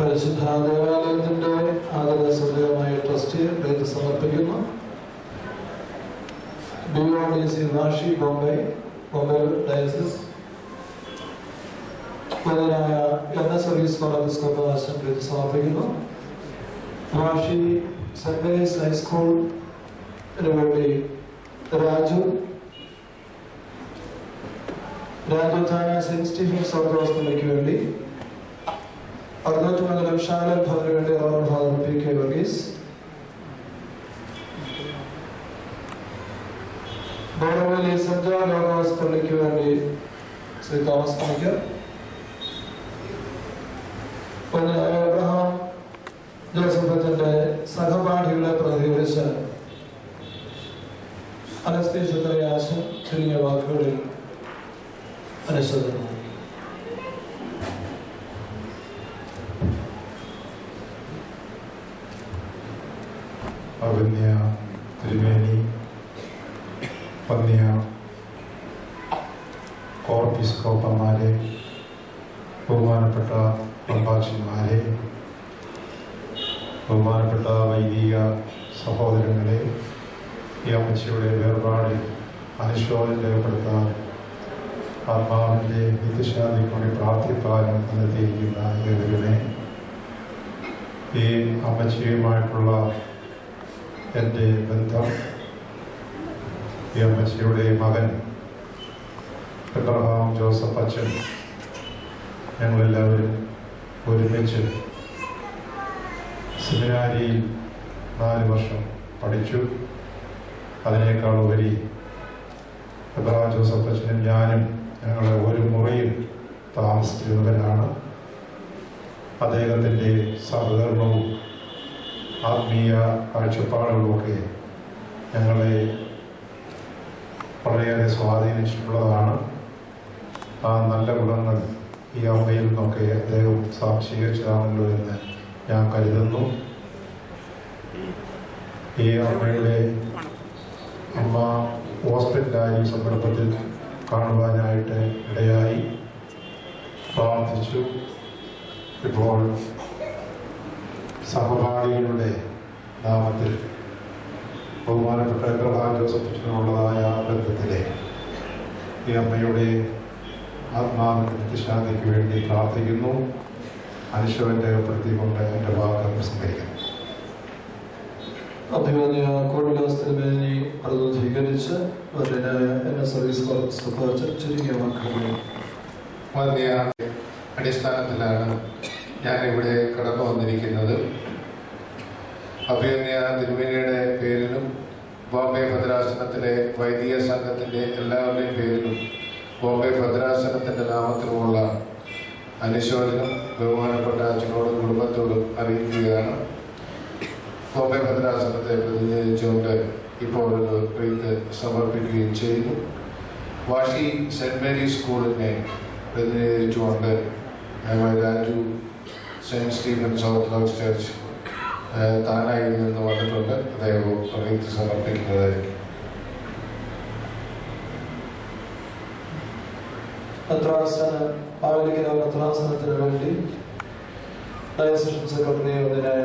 പരിശുദ്ധ ദേവാലയത്തിന്റെ ആദരസൂചകമായ ട്രസ്റ്റ് സമർപ്പിക്കുന്നു. BODC വാഷി ബോംബെ ഡയസിസ് പ്രധാനായ സർവീസ് എപ്പിസ്കോപ്പൽ പ്രീതി സമർപ്പിക്കുന്നു. വാഷി സെന്റ് മേരീസ് ഹൈസ്കൂളിന് വേണ്ടി രാജധാനി സെന്റ് സ്റ്റീഫൻസ് ഓർത്തഡോക്സ് വേണ്ടി അറുന്നൂറ്റുമംഗലം ഷാലൻ ഭവന് വേണ്ടി reverend father PK Varghese, Borivali saint John Logos പള്ളിക്ക് വേണ്ടി ശ്രീ തോമസ് പണിക്കർ, എബ്രഹാം ജോസഫത്തിന്റെ സഹപാഠികളെ പ്രതികരിച്ച് അനസ്തീസത്തെ ആശം ചുരുങ്ങിയ വാക്കുകളിൽ അനുസരിക്കുന്നു. വന്യ തിരുമേനി, വന്യ കോർപ്പിസ്കോപ്പന്മാരെ, ബഹുമാനപ്പെട്ട പ്രഭാഷന്മാരെ, ബഹുമാനപ്പെട്ട വൈദിക സഹോദരങ്ങളെ, ഈ അമ്മച്ചിയുടെ വേർപാടിൽ അനുശോചനം രേഖപ്പെടുത്താൻ ആത്മാവിൻ്റെ നിത്യശാന്തിക്ക് വേണ്ടി പ്രാർത്ഥിപ്പാനും എന്നെത്തിയിരിക്കുന്ന ഏവരുമേ, ഈ അമ്മച്ചിയുമായിട്ടുള്ള എൻ്റെ ബന്ധം, ഈ അമ്മച്ചിയുടെ മകൻ എബ്രഹാം ജോസഫ് അച്ഛൻ, ഞങ്ങളെല്ലാവരും ഒരുമിച്ച് സെമിനാരിയിൽ 4 വർഷം പഠിച്ചു. അതിനേക്കാൾ ഉപരി എബ്രഹാം ജോസഫ് അച്ഛനും ഞാനും ഞങ്ങൾ ഒരു മുറിയിൽ താമസിച്ചിരുന്നവരാണ്. അദ്ദേഹത്തിൻ്റെ സഹകരണവും ആത്മീയ കാഴ്ചപ്പാടുകളുമൊക്കെ ഞങ്ങളെ വളരെയേറെ സ്വാധീനിച്ചിട്ടുള്ളതാണ്. ആ നല്ല ഗുണങ്ങൾ ഈ അമ്മയിൽ നിന്നൊക്കെ അദ്ദേഹം സ്വാംശീകരിച്ചതാണല്ലോ എന്ന് ഞാൻ കരുതുന്നു. ഈ അമ്മ ഹോസ്പിറ്റലായി സന്ദർഭത്തിൽ കാണുവാനായിട്ട് ഇടയായി, പ്രാർത്ഥിച്ചു. ഇപ്പോൾ സഹപാഠികളുടെ നാമത്തിൽ ബഹുമാനപ്പെട്ട എബ്രഹാം ജോസഫിനുള്ളതായ ബന്ധത്തിലെ ഈ അമ്മയുടെ ആത്മാവിന്റെ നിത്യശാന്തിക്ക് വേണ്ടി പ്രാർത്ഥിക്കുന്നു. അനുശോചനം രേഖപ്പെടുത്തിക്കൊണ്ട് എൻ്റെ വാക്ക് പ്രസംഗിക്കുന്നു. അഭിമന്യ കോടിലാസ് തിരുമേനി പ്രതിനിധീകരിച്ച് സർവീസ് ചുരുങ്ങിയ വാക്കുകളിൽ വലിയ അടിസ്ഥാനത്തിലാണ് ഞാനിവിടെ കടന്നു വന്നിരിക്കുന്നത്. അഭിമന്യ തിരുമേനിയുടെ പേരിലും ബോംബെ ഭദ്രാസനത്തിലെ വൈദിക സംഘത്തിൻ്റെ എല്ലാവരുടെയും പേരിലും ബോംബെ ഭദ്രാസനത്തിൻ്റെ നാമത്തിലുമുള്ള അനുശോചനം ബഹുമാനപ്പെട്ട അച്ഛനോടും കുടുംബത്തോടും അറിയിക്കുകയാണ്. ബോംബെ ഭദ്രാസനത്തെ പ്രതിനിധീകരിച്ചുകൊണ്ട് ഇപ്പോൾ ഒരു റീത്ത് സമർപ്പിക്കുകയും ചെയ്തു. വാഷി സെന്റ് മേരീസ് സ്കൂളിനെ പ്രതിനിധീകരിച്ചുകൊണ്ട് Raju saint Stephen's orthodox church താനായിൽ നിന്ന് വന്നിട്ടുണ്ട്. അദ്ദേഹം റീത്ത് സമർപ്പിക്കുന്നതായിരിക്കും. പത്രാസനത്തിന് വേണ്ടി ഡയസഷൻ സെക്രട്ടറി അതിനായ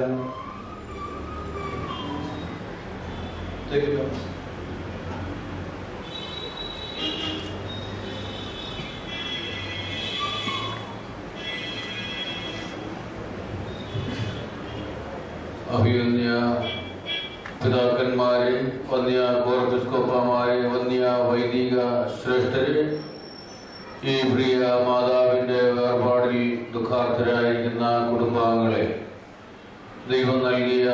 അഭിമന്യ പിതാക്കന്മാരെ, വന്യ കോർപ്പിസ്കോപ്പമാരെ, വന്യ വൈദിക ശ്രേഷ്ഠരെ, ഈ പ്രിയ മാതാവിൻ്റെ വേർപാടിൽ ദുഃഖാർത്ഥരായിരിക്കുന്ന കുടുംബാംഗങ്ങളെ, ദൈവം നൽകിയ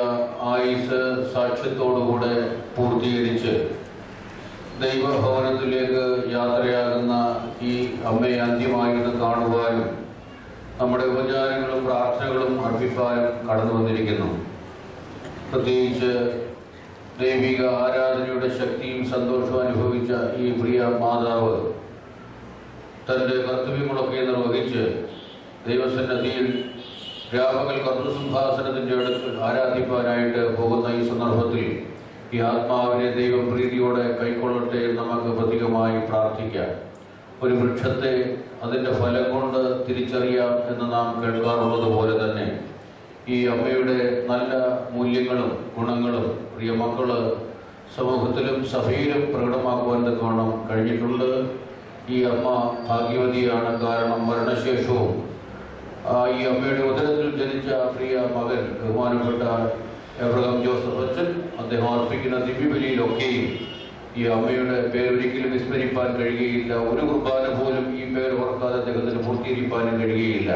ആയുസ് സാക്ഷ്യത്തോടുകൂടെ പൂർത്തീകരിച്ച് ദൈവഭവനത്തിലേക്ക് യാത്രയാകുന്ന ഈ അമ്മയെ അന്ത്യമായിട്ട് കാണുവാനും നമ്മുടെ ഉപചാരങ്ങളും പ്രാർത്ഥനകളും അർപ്പിക്കാനും കടന്നു വന്നിരിക്കുന്നു. പ്രത്യേകിച്ച് ദൈവിക ആരാധനയുടെ ശക്തിയും സന്തോഷവും അനുഭവിച്ച ഈ പ്രിയ മാതാവ് തൻ്റെ കർത്തവ്യങ്ങളൊക്കെ നിർവഹിച്ച് ദൈവസന്നിധിയിൽ വ്യാപകൽ കർത്തൃസിംഹാസനത്തിൻ്റെ അടുത്ത് ആരാധിപ്പാനായിട്ട് പോകുന്ന ഈ സന്ദർഭത്തിൽ ഈ ആത്മാവിനെ ദൈവം പ്രീതിയോടെ കൈക്കൊള്ളട്ടെ എന്ന് നമുക്ക് പ്രത്യേകമായി പ്രാർത്ഥിക്കാം. ഒരു വൃക്ഷത്തെ അതിൻ്റെ ഫലം കൊണ്ട് തിരിച്ചറിയാം എന്ന് നാം കേൾക്കാറുള്ളത് പോലെ തന്നെ ഈ അമ്മയുടെ നല്ല മൂല്യങ്ങളും ഗുണങ്ങളും പ്രിയ മക്കള് സമൂഹത്തിലും സഭയിലും പ്രകടമാക്കുവാൻ തക്കവണ്ണം കഴിഞ്ഞിട്ടുണ്ട്. ഈ അമ്മ ഭാഗ്യവതിയാണ്. കാരണം മരണശേഷവും ഈ അമ്മയുടെ ഉദരത്തിൽ ജനിച്ച പ്രിയ മകൻ ബഹുമാനപ്പെട്ട എബ്രഹാം ജോസഫ് അച്ഛൻ അദ്ദേഹം അർപ്പിക്കുന്ന ദിവ്യബലിയിലൊക്കെയും ഈ അമ്മയുടെ പേരൊരിക്കലും വിസ്മരിപ്പാൻ കഴിയുകയില്ല. ഒരു കുർബാന പോലും ഈ പേര് ഓർക്കാതെ അദ്ദേഹത്തിന് പൂർത്തീകരിപ്പാനും കഴിയുകയില്ല.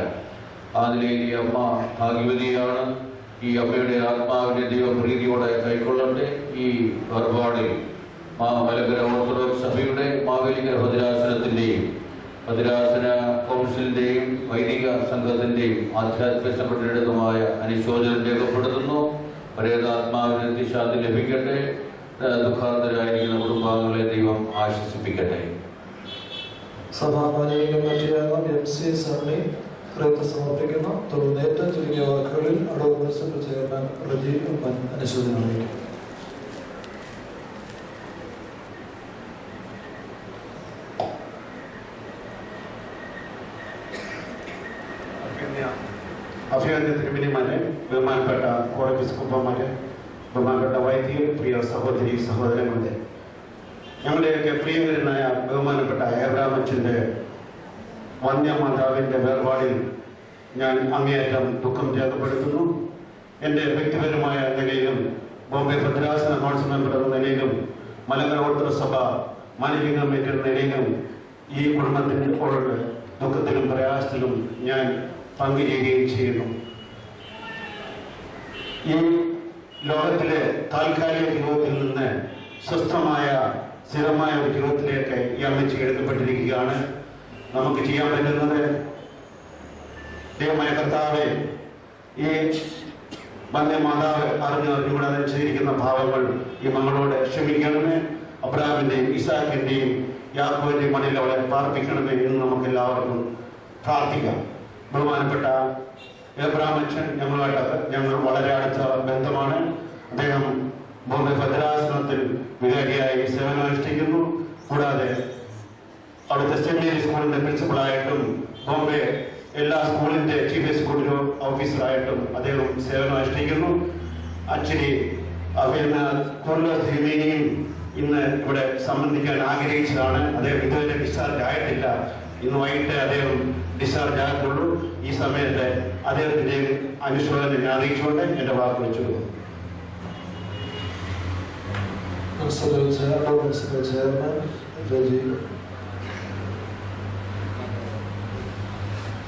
ആ നിലയിൽ ഈ അമ്മ ഭാഗ്യവതിയാണ്. ഈ അമ്മയുടെ ആത്മാവിനെ ദൈവപ്രീതിയോടെ കൈക്കൊള്ളട്ടെ. ഈ വേർപാടിൽ മലങ്കര ഓർത്തഡോക്സ് സഭയുടെ മാവേലിക്കര ഭദ്രാസനത്തിൻ്റെയും ഭദ്രാസന കൗൺസിലിൻ്റെയും വൈദിക സംഘത്തിൻ്റെയും ആധ്യാത്മിക സംഘടനയുടേതുമായ അനുശോചനം രേഖപ്പെടുത്തുന്നു. പരേതാത്മാവിന് നിത്യശാന്തി ലഭിക്കട്ടെ. ദുഃഖാന്തരായിരിക്കുന്ന കുടുംബാംഗങ്ങളെ ദൈവം ആശ്വസിപ്പിക്കട്ടെ. സഭാമാനികമാറ്റിയാകാം MC സണ്ണി പ്രയത്നം സമർപ്പിക്കുന്നു. തുടർന്ന് ഏറ്റവും ചുരുങ്ങിയ വാക്കുകളിൽ അടവ് മുനിസിപ്പൽ ചെയർമാൻ റജി ഉമ്മൻ അനുശോചനം അറിയിക്കും. അഭിനന്ദ തിരുമേനിമാരെ, ബഹുമാനപ്പെട്ട കോളേജ് ബഹുമാനപ്പെട്ട വൈദികർ, പ്രിയ സഹോദരി സഹോദരങ്ങളുടെ, ഞങ്ങളുടെയൊക്കെ പ്രിയങ്കരനായ ബഹുമാനപ്പെട്ട എബ്രഹാം അച്ഛൻ്റെ വന്യമാതാവിൻ്റെ വേർപാടിൽ ഞാൻ അങ്ങേയറ്റം ദുഃഖം രേഖപ്പെടുത്തുന്നു. എൻ്റെ വ്യക്തിപരമായ നിലയിലും ബോംബെ ഭദ്രാസന കൗൺസിൽ മെമ്പർ എന്ന നിലയിലും മലങ്കര ഓർത്തഡോക്സ് സഭ മാനേജിംഗ് കമ്മിറ്റി എന്ന നിലയിലും ഈ കുടുംബത്തിൻ്റെ ദുഃഖത്തിലും പ്രയാസത്തിലും ഞാൻ പങ്കുചേരുകയും ചെയ്യുന്നു. ഈ ലോകത്തിലെ താൽക്കാലിക ജീവിതത്തിൽ നിന്ന് സ്വസ്ഥമായ സ്ഥിരമായ ഒരു ജീവിതത്തിലേക്ക് ഈ അമ്മച്ചി എടുക്കപ്പെട്ടിരിക്കുകയാണ്. നമുക്ക് ചെയ്യാൻ പറ്റുന്നത് ദൈവമായ കർത്താവെ, ഈ വന്യമാതാവ് അറിഞ്ഞുകൂടാതെ ചെയ്തിരിക്കുന്ന ഭാവങ്ങൾ ഈ മകളോട് ക്ഷമിക്കണമേ. അബ്രഹാമിൻ്റെയും ഇസാക്കിൻ്റെയും യാക്കോബിൻ്റെയും മണ്ണിൽ അവളെ പാർപ്പിക്കണമേ എന്ന് നമുക്ക് എല്ലാവർക്കും പ്രാർത്ഥിക്കാം. ബഹുമാനപ്പെട്ട എബ്രഹാം അച്ഛൻ ഞങ്ങൾ വളരെ അടുത്ത ബന്ധമാണ്. അദ്ദേഹം ബോംബെ ഭദ്രാസനത്തിൽ വികാരിയായി സേവനമനുഷ്ഠിക്കുന്നു. കൂടാതെ അവിടുത്തെ സെന്റ് മേരീസ് സ്കൂളിന്റെ പ്രിൻസിപ്പളായിട്ടും ബോംബെ എല്ലാ സ്കൂളിന്റെ ചീഫ് എക്സിക്യൂട്ടീവ് ഓഫീസറായിട്ടും അദ്ദേഹം സേവനമനുഷ്ഠിക്കുന്നു. അച്ഛനെ തിരുമേനിയും ഇന്ന് ഇവിടെ സംബന്ധിക്കാൻ ആഗ്രഹിച്ചതാണ്. അദ്ദേഹം ഇതുവരെ ഡിസ്ചാർജ് ആയിട്ടില്ല. ഇന്ന് വൈകിട്ട് അദ്ദേഹം ഡിസ്ചാർജ് ആകത്തുള്ളൂ. ഈ സമയത്ത് അദ്ദേഹത്തിന്റെ അനുശോചനം അറിയിച്ചുകൊണ്ട് എന്റെ വാക്ക് വെച്ചു.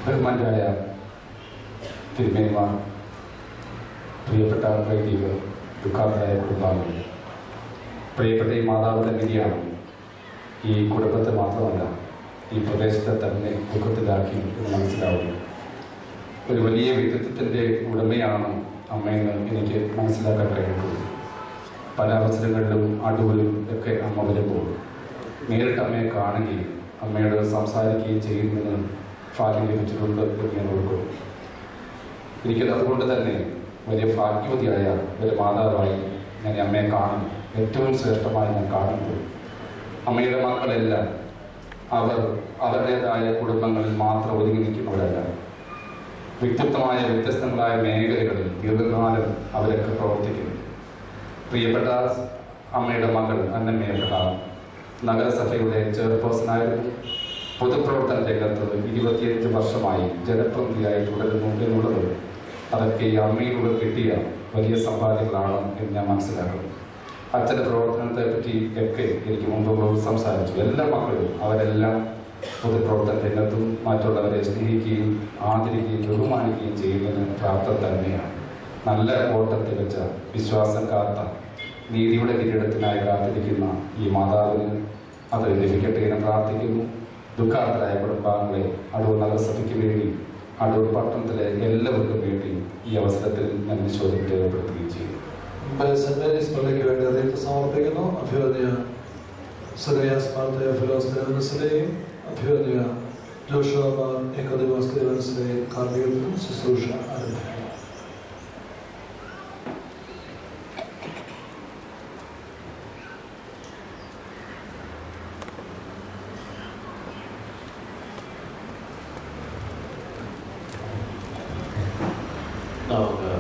ബഹുമാന്യരായ തിരുമേനിമാർ, പ്രിയപ്പെട്ട വൈദികർ, ദുഃഖാന്തരായ കുടുംബാംഗങ്ങൾ, പ്രിയപ്പെട്ട ഈ മാതാവിൻ്റെ വിധിയാണ് ഈ കുടുംബത്തെ മാത്രമല്ല ഈ പ്രദേശത്തെ തന്നെ ദുഃഖത്തിലാക്കി എന്ന് മനസ്സിലാവുന്നു. ഒരു വലിയ വ്യക്തിത്വത്തിൻ്റെ ഉടമയാണ് അമ്മയെന്ന് എനിക്ക് മനസ്സിലാക്കാൻ കഴിയുന്നത്. പല അവസരങ്ങളിലും അടൂരിലും ഒക്കെ അമ്മ വരുമ്പോൾ നേരിട്ട് അമ്മയെ കാണുകയും അമ്മയോട് സംസാരിക്കുകയും ചെയ്യുന്നതിന് ഭാഗ്യം ലഭിച്ചിട്ടുണ്ട് എന്ന് ഞാൻ ഓർക്കുന്നു. എനിക്കത് അതുകൊണ്ട് തന്നെ വലിയ ഭാഗ്യവതിയായ ഒരു മാതാവായി ഞാൻ അമ്മയെ കാണുന്നു. ഏറ്റവും ശ്രേഷ്ഠമായി ഞാൻ കാണുന്നത് അമ്മയുടെ മക്കളെല്ലാം അവരുടേതായ കുടുംബങ്ങളിൽ മാത്രം ഒതുങ്ങി നിൽക്കുന്നവരല്ല. വ്യക്തിത്വമായ വ്യത്യസ്തങ്ങളായ മേഖലകളിൽ ദീർഘകാലം അവരൊക്കെ പ്രവർത്തിക്കുന്നു. പ്രിയപ്പെട്ട അമ്മയുടെ മകൾ അന്നമ്മയുടെ നഗരസഭയുടെ ചെയർപേഴ്സണായിരുന്നു. പൊതുപ്രവർത്തന രംഗത്ത് 25 വർഷമായി ജനപ്രതിനിധിയായി തുടരുന്നു എന്നുള്ളത് അതൊക്കെ ഈ അമ്മയിലൂടെ കിട്ടിയ വലിയ സമ്പാദ്യങ്ങളാണ് എന്ന് ഞാൻ മനസ്സിലാക്കുന്നു. അച്ഛൻ്റെ പ്രവർത്തനത്തെ പറ്റി ഒക്കെ എനിക്ക് മുമ്പ് സംസാരിച്ചു. എല്ലാ മക്കളും അവരെല്ലാം പൊതുപ്രവർത്തന രംഗത്തും മറ്റുള്ളവരെ സ്നേഹിക്കുകയും ആദരിക്കുകയും ബഹുമാനിക്കുകയും ചെയ്യുന്നതിന് പ്രാപ്തർ തന്നെയാണ്. നല്ല ഓട്ടത്തിൽ വെച്ച വിശ്വാസം കാത്ത നീതിയുടെ കിരീടത്തിനായി കാത്തിരിക്കുന്ന ഈ മാതാവിന് അത് ലഭിക്കട്ടെ എന്ന് പ്രാർത്ഥിക്കുന്നു. ദുഃഖാന്തരായ കുടുംബാംഗങ്ങളെ അടൂർ നഗരസഭയ്ക്ക് വേണ്ടി അടൂർ പട്ടണത്തിലെ എല്ലാവർക്കും വേണ്ടി ഈ അവസരത്തിൽ ഞാൻ അനുശോചനം രേഖപ്പെടുത്തുകയും ചെയ്യും. സെന്റ് മേരീസ് പള്ളിക്ക് വേണ്ടി അറിയിപ്പ് സമർപ്പിക്കുന്നു. അഭിവന്യ സഗറിയാസ് മാർത്തയ ഫിലോസ്തേവൻസിലെയും അഭിവന്യ ജോഷുവ മാർ നിക്കോദിമോസ്തേവൻസിലെയും കാർമ്മികത്വം ശുശ്രൂഷ ആരംഭിക്കും. നമുക്ക്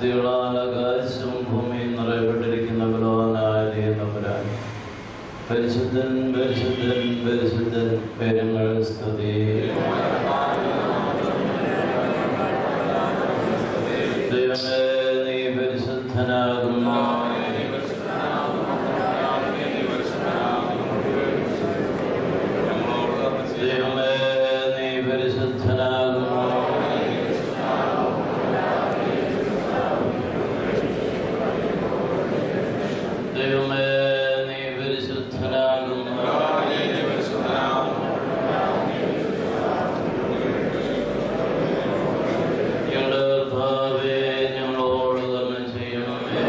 സ്തുതികളാൽ ആകാശവും ഭൂമിയും നിറയപ്പെട്ടിരിക്കുന്ന ബലവാനായ ദൈവം പരിശുദ്ധൻ പരിശുദ്ധൻ പരിശുദ്ധൻ പേരങ്ങൾ സ്തുതി. ദൈവമേ നീ പരിശുദ്ധനാകുന്നു. ദൈവമേ നീ പരിശുദ്ധനാകുന്നു. ദൈവമേ നീ പരിശുദ്ധനാകുന്നു. ഞങ്ങളുടെ കർത്താവേ, ഞങ്ങളോട് കരുണ ചെയ്യണമേ.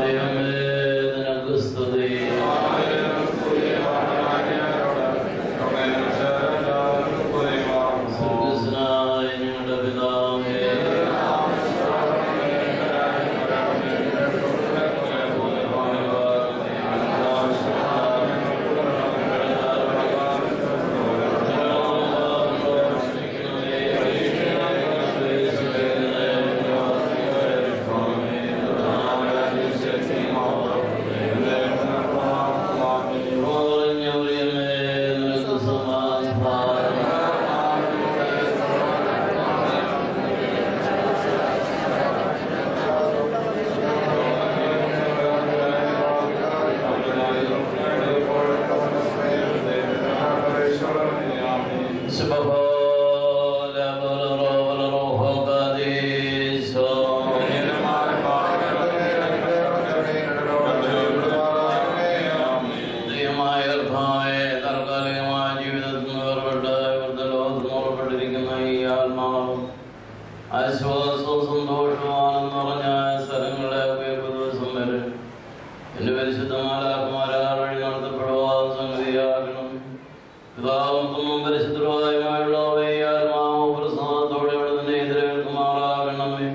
ദൈവമേ നിനക്ക് സ്തുതി. സ്വർഗ്ഗസ്ഥനായ ഞങ്ങളുടെ പിതാവേ, നിനക്ക് സമാധാനം. ആശ്വാസവും സന്തോഷവാനും നിറഞ്ഞ സ്ഥലങ്ങളെ ദിവസം വരെ എന്റെ പരിശുദ്ധ മാലാഖമാരാൽ വഴി നടത്തപ്പെടുവാൻ സംഗതിയാകണം. പിതാവും പുത്രനും പരിശുദ്ധരുമായുള്ളവേ, ആത്മാവും പ്രസാദത്തോടെ ഇവിടെ നിന്നെ എതിരേൽക്കുമാറാകണമേ.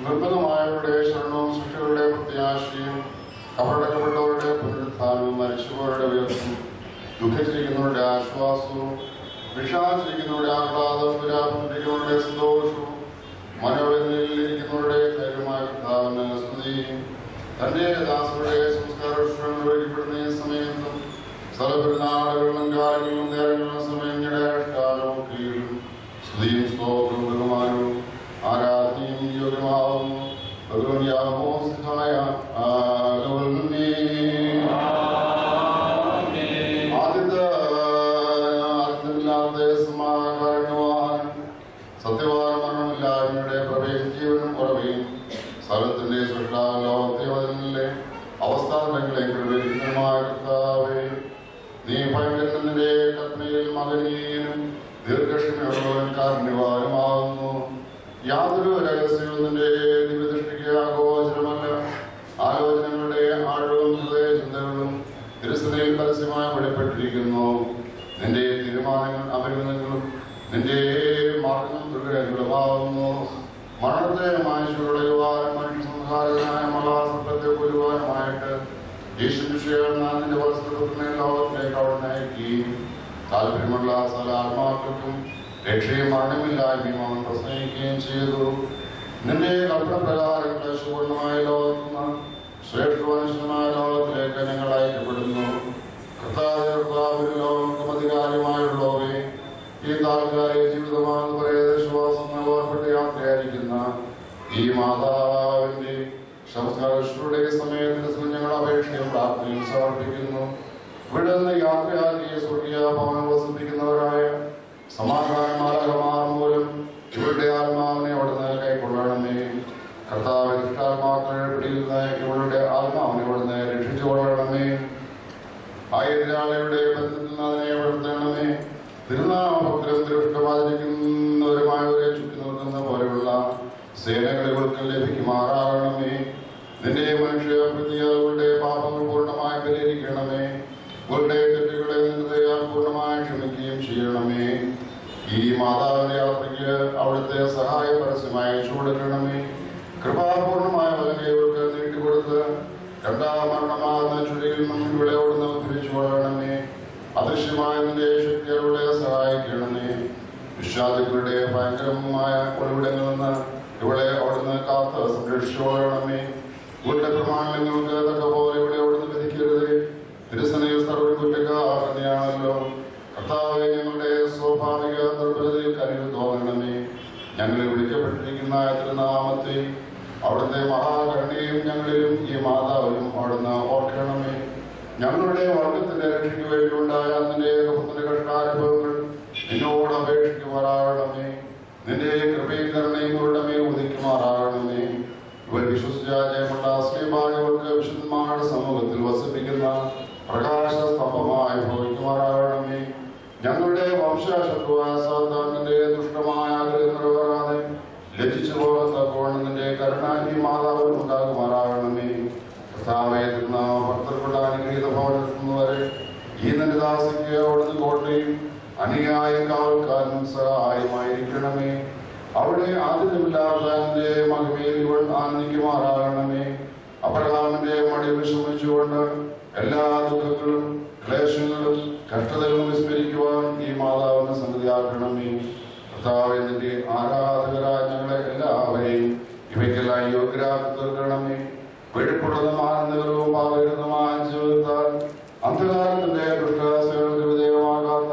നിർബന്ധമായവരുടെ ശരണവും സൃഷ്ടികളുടെ പ്രത്യാശയും കപടകപ്പെട്ടവരുടെ പുനരുത്ഥാനവും മരിച്ചവരുടെ ഉയർത്തും ദുഃഖിച്ചിരിക്കുന്നവരുടെ ആശ്വാസവും വിഷാദിച്ചിരിക്കുന്നവരുടെ ആഹ്ലാദവും വിരാപുണ്ടിരിക്കുന്നവരുടെ സന്തോഷവും മനോവേദനയിലിരിക്കുന്നവരുടെ ധൈര്യമായ കർത്താവിന് സ്തുതിയും തന്റെ ദാസരുടെ സംസ്കാരങ്ങൾ ഒരുക്കപ്പെടുന്ന ഈ സമയത്തും സ്ഥലപെരുന്നാളുകളിലും കാലങ്ങളിലും നേരങ്ങളിലും സമയങ്ങളുടെ അനുഷ്ഠാനവും കീഴും സ്തുതിയും സ്തോത്രവും ബഹുമാനവും ആരാധനയും യോഗ്യമാവുന്നു. സത്യവാൻ മരണമില്ലായ്മയുടെ പ്രവേശ ജീവനും കുറവയും സ്ഥലത്തിന്റെ സൃഷ്ടാലോകത്തെ അവസ്ഥാനങ്ങളെ ക്രമീകരണമായ കർത്താവേ, നീ ഭയങ്കരന്റെ കൽപ്പനയിൽ മകനീയനും ദീർഘക്ഷമയുള്ളവൻ കാരുണ്യവാനുമാകുന്നു. യാതൊരു രഹസ്യവും നിന്റെ ദിവ്യദൃഷ്ടിക്ക് അഗോചരമല്ല. ആലോചനകളുടെ ആഴവും ഹൃദയ ചിന്തകളും തിരുസനയിൽ പരസ്യമായി വെളിപ്പെട്ടിരിക്കുന്നു. നിന്റെ തീരുമാനങ്ങൾ അപരിമിതങ്ങളും നിന്റെ മാർഗം ദുർഗ്രഹങ്ങളുമാകുന്നു. മരണത്തെ മാനുഷകളുടെയുവാനും മനുഷ്യ സംഹാരകനായ മഹാസർപ്പത്തെ കൊല്ലുവാനുമായിട്ട് നിന്റെ വസ്തുതത്തിനെ ലോകത്തിലേക്ക് അവിടെ നയിക്കി. താല്പര്യമുള്ള സകല ആത്മാക്കൾക്കും രക്ഷയും മരണമില്ലായ്മയും അവൻ പ്രസംഗിക്കുകയും ചെയ്തു. നിന്റെ കൽപ്പന പ്രകാരം ക്ലേശപൂർണമായ ലോകത്തുനിന്ന് ശ്രേഷ്ഠവനുഷ്യമായ ലോകത്തിലേക്ക് ഞങ്ങൾ അയക്കപ്പെടുന്നു. കർത്താവ് ലോകത്തും അധികാരമായുള്ളവരെ ഈ താൽക്കാലിക ജീവിതമാണെന്ന് പറയുന്ന വിശ്വാസം ഓർപ്പെട്ട് യാത്രയായിരിക്കുന്ന ഈ മാതാവിന്റെ സംസ്കാരങ്ങളുടെ സമയത്തിന് ഞങ്ങൾ അപേക്ഷയും പ്രാർത്ഥനയും സമർപ്പിക്കുന്നു. ഇവിടെ നിന്ന് യാത്രയാക്കിയ സ്വർഗീയ ഭവനം വസിപ്പിക്കുന്നവരായ സമാധാനമാർഗമാർ മൂലം ഇവരുടെ ആത്മാവിനെ അവിടുന്ന് കൈക്കൊള്ളണമേ. കർത്താവ് ദുഷ്ടാത്മാക്കളുടെ പിടിയിൽ നിന്ന് ഇവളുടെ ആത്മാവിനെ അവിടുന്ന് രക്ഷിച്ചു കൊള്ളണമേ. ആ എതിരാളിയുടെ ബന്ധത്തിൽ നിന്ന് അതിനെ വളർത്തണമേ. തിരുനാമപുത്രം ദുഷ്ടമാതിരിക്കുന്നവരുമായവരെ ചുറ്റി നിൽക്കുന്ന പോലെയുള്ള സേനകൾ ഇവൾക്ക് ലഭിക്കുമാറാകണമേ. നിന്റെ മനുഷ്യ പ്രതികളുടെ പാപങ്ങൾ പൂർണ്ണമായി പരിഹരിക്കണമേ. ഇവരുടെ തെറ്റുകളെ നിന്ദയാൽ പൂർണ്ണമായി ക്ഷമിക്കുകയും ചെയ്യണമേ. ഈ മാതാവിന്റെ യാത്രയ്ക്ക് അവിടുത്തെ സഹായ പരസ്യമായി ചൂടക്കണമേ. കൃപാപൂർണമായ വലങ്കை ഇവർക്ക് നീട്ടിക്കൊടുത്ത് രണ്ടാം മരണമാകുന്ന ചുഴിയിൽ നിന്നും ഇവിടെ അവിടുന്ന് തിരിച്ചു കൊള്ളണമേ. അദൃശ്യമായ നിന്റെ ശക്തികളുടെ സഹായിക്കണമേ. വിശ്വാസികളുടെ ഭയങ്കരമായ ഒളിവിടങ്ങളിൽ നിന്ന് ഇവിടെ അവിടുന്ന് കാത്ത് സംരക്ഷിച്ചു കൊള്ളണമേ. ഇവരുടെ പ്രമാണങ്ങൾക്ക് തക്ക പോലെ ഇവിടെ അവിടുന്ന് വിധിക്കരുത്. തിരുസനയിൽ സർവ്വ കുറ്റക്കാർ തന്നെയാണല്ലോ. കർത്താവെ, ഞങ്ങളുടെ സ്വാഭാവിക ദുർബലതയിൽ കനിവ് തോന്നണമേ. ഞങ്ങളിൽ വിളിക്കപ്പെട്ടിരിക്കുന്ന തിരുനാമത്തെ അവിടുത്തെ മഹാകരുണയും ഞങ്ങളിലും ഈ മാതാവിലും അവിടുന്ന് ഓർക്കണമേ. ഞങ്ങളുടെ വർഗത്തിന്റെ രക്ഷയ്ക്ക് വേണ്ടിയുണ്ടായ നിന്റെ ഏകപുത്രന്റെ കഷ്ടാനുഭവങ്ങൾ നിന്നോട് അപേക്ഷിക്കുമാറാകണമേ. നിന്റെ കൃപയും കരുണയും ഇവരുടെ മേൽ ഉദിക്കുമാറാകണമേ. ഇവർ വിശ്വസിച്ച ജയമുള്ള ശ്രീഭാഗ്യവർക്ക് വിശുദ്ധന്മാരുടെ സമൂഹത്തിൽ വസിപ്പിക്കുന്ന പ്രകാശ സ്തംഭമായി ഭവിക്കുമാറാകണമേ. ഞങ്ങളുടെ വംശശത്രുവായ സാത്താന്റെ ദുഷ്ടമായ ആഗ്രഹം നിറവേറാതെ ലജ്ജിച്ചു പോകത്തക്കോണം നിന്റെ കരുണാഹി മാതാവിൽ ഉണ്ടാകുമാറാകണമേ. കർത്താവേറ്റുന്ന ഭക്തർക്കുള്ള അനുഗ്രഹീത ഭവനത്തുന്നവരെ ഈ നിന്റെ ദാസിക്ക് അവിടുന്ന് കോട്ടയും അനുയായും കാവൽക്കാരനും സഹായമായിരിക്കണമേ. അവിടെ ആദ്യമില്ലാത്തതിന്റെ മഹിമയിൽ ഇവൾ ആനന്ദിക്കുമാറാകണമേ. അബ്രഹാമിന്റെ മടി വിഷമിച്ചുകൊണ്ട് എല്ലാ ദുഃഖങ്ങളും ക്ലേശങ്ങളും കഷ്ടതകളും വിസ്മരിക്കുവാൻ ഈ മാതാവിനെ സന്നിധിയാക്കണമേ. കർത്താവേ, നിന്റെ ആരാധകരായ ഞങ്ങളെ എല്ലാവരെയും ഇവയ്ക്കെല്ലാം യോഗ്യരാക്കി തീർക്കണമേ. വെടിപ്പുള്ളതും ആനന്ദകരവും പാവകരവുമായ ജീവിതത്താൽ അന്ധകാരത്തിന്റെ ദുഷ്ടസേവനത്തിന് വിധേയമാകാത്ത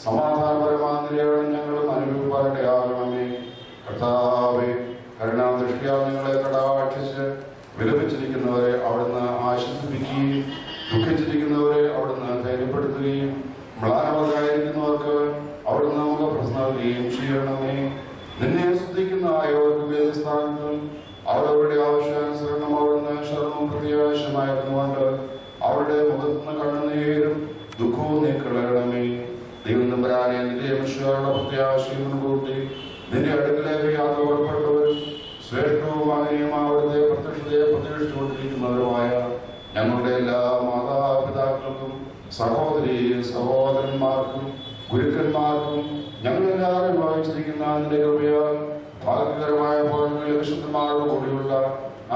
സമാധാനപരമായ നിലയാണ് ഞങ്ങളും അനുഭവിപ്പാനിടയാകണമേ. കർത്താവേ, കരുണാദൃഷ്ടിയാൽ നിങ്ങളെ കടാക്ഷിച്ച് വിലപിച്ചിരിക്കുന്നവരെ അവിടുന്ന് ആശ്വസിപ്പിക്കുകയും ദുഃഖിച്ചിരിക്കുന്നവരെ അവിടുന്ന് ധൈര്യപ്പെടുത്തുകയും മ്ലാനവരായിരിക്കുന്നവർക്ക് അവിടുന്ന് മുഖപ്രശ്നം നൽകുകയും ചെയ്യണമേ. നിന്നെ ശ്രദ്ധിക്കുന്ന ആയവർക്ക് വേദസ്ഥാനത്തും അവരവരുടെ ആവശ്യാനുസരണം അവിടുന്ന് ശരണവും പ്രത്യാശമായിരുന്നുകൊണ്ട് അവരുടെ മുഖത്തുനിന്ന് കണ്ണുനീരും ദുഃഖവും നീക്കളയണമേ. ദൈവം തമ്പുരാനെ, നിന്റെ മനുഷ്യരുടെ പ്രത്യാശയും മുൻകൂട്ടി നിന്റെ അടുക്കലേക്ക് യാത്ര പുറപ്പെട്ടവരും ശ്രേഷ്ഠവും അങ്ങനെയുമായ അവിടുത്തെ പ്രത്യക്ഷതയെ പ്രതീക്ഷിച്ചുകൊണ്ടിരിക്കുന്നവരുമായ ഞങ്ങളുടെ എല്ലാ മാതാപിതാക്കൾക്കും സഹോദരി സഹോദരന്മാർക്കും ഗുരുക്കന്മാർക്കും ഞങ്ങളെല്ലാവരും ഭാവിച്ചിരിക്കുന്ന നിന്റെ കൃപയാൽ ഭാഗ്യകരമായ ഭവനങ്ങളിൽ വിശുദ്ധന്മാരുടെ കൂടിയുള്ള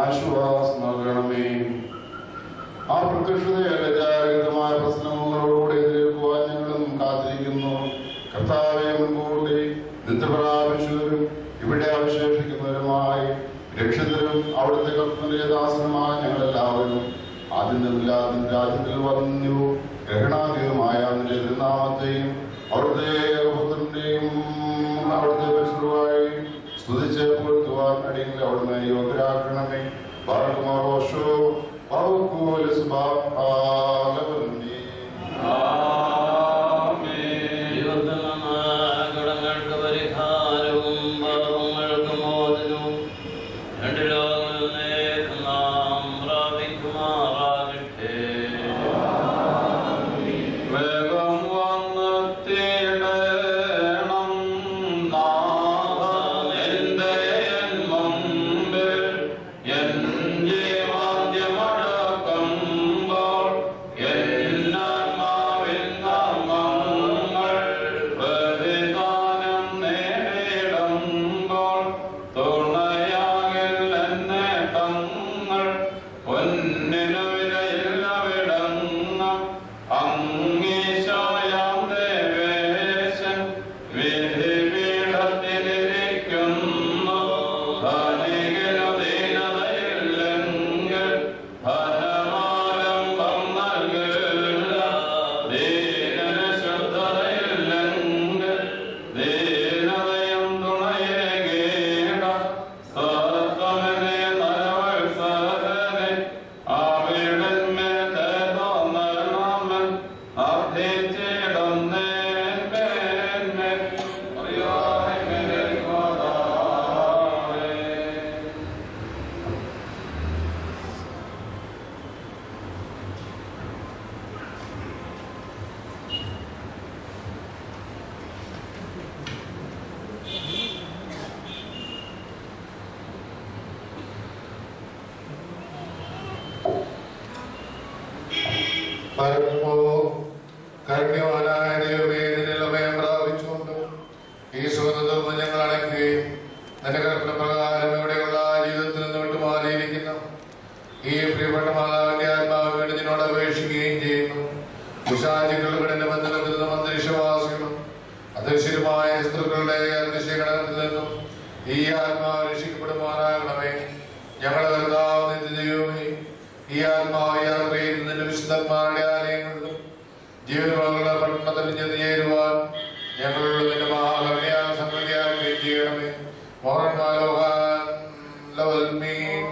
ആശ്വാസം നൽകണമേ. ആ പ്രത്യക്ഷതയെ ലജ്ജാരഹിതമായ പ്രശ്നങ്ങളോടുകൂടി എതിരേൽക്കുവാൻ ഞങ്ങളും കാത്തിരിക്കുന്നു. കർത്താവെ, മുൻകൂട്ടി നിത്യ പ്രാപിച്ചവരും ഇവിടെ അവശേഷിക്കുന്നവരുമായി രക്ഷിതരും അവിടുത്തെ കർത്തന്റെ ദാസനുമായ ഞങ്ങളെല്ലാവരും ആദ്യമില്ലാതെ രാജ്യത്തിൽ വന്നു ഗ്രഹണാതീതമായ നിന്റെ തിരുനാമത്തെയും അവിടുത്തെ പുത്രന്റെയും അവിടുത്തെ പരിശുദ്ധമായി സ്തുതിച്ച് പുലർത്തുവാൻ അടിയിൽ അവിടുന്ന് യോഗ്യരാക്കണമേ. ബാർക്കുമാറോഷോ കടങ്ങൾക്ക് പരിഹാരവും പാപങ്ങൾക്ക് മോചനവും രണ്ട് ലോകങ്ങളിൽ നിന്നേക്കും നാം പ്രാപിക്കുമാറാകട്ടെ. വേഗം വന്നെത്തിയിടേണം കാരുണ്യവാനായ ദൈവമേ, നിന്നിൽ അഭയം പ്രാപിച്ചുകൊണ്ട് ഈ സുഗന്ധം ഞങ്ങൾ അടയ്ക്കുകയും നിന്റെ കൽപ്പന പ്രകാരം ഇവിടെയുള്ള ജീവിതത്തിൽ നിന്ന് വിട്ടുമാറിയിരിക്കുന്ന ഈ പ്രിയപ്പെട്ട മാതാവിന്റെ ആത്മാവിന് വേണ്ടി നിന്നോട് അപേക്ഷിക്കുകയും ചെയ്യുന്നു. പിശാചുക്കളുടെ കഠിന ബന്ധനത്തിൽ നിന്നും അന്തരീക്ഷവാസികളും അദൃശ്യരുമായ ശത്രുക്കളുടെ അന്തരീക്ഷഘടനത്തിൽ നിന്നും ഈ ആത്മാവ് രക്ഷിക്കപ്പെടുമാറാകണമേ. ഞങ്ങളുടെ കർത്താവ് നിന്റെ ദൈവമേ, ഈ ആത്മാവ് യാത്രയിൽ നിന്റെ വിശുദ്ധന്മാരുടെ ആലയങ്ങളിലും ജീവനുള്ള പട്ടണത്തിൽ ചെന്ന് ചേരുവാൻ ഞങ്ങളുടെ നിന്റെ മഹാകരുണയാൽ സംഗതിയാക്കുകയും ചെയ്യണമേ. മോഹൻമാലോഹാൻ ലവൽമീൻ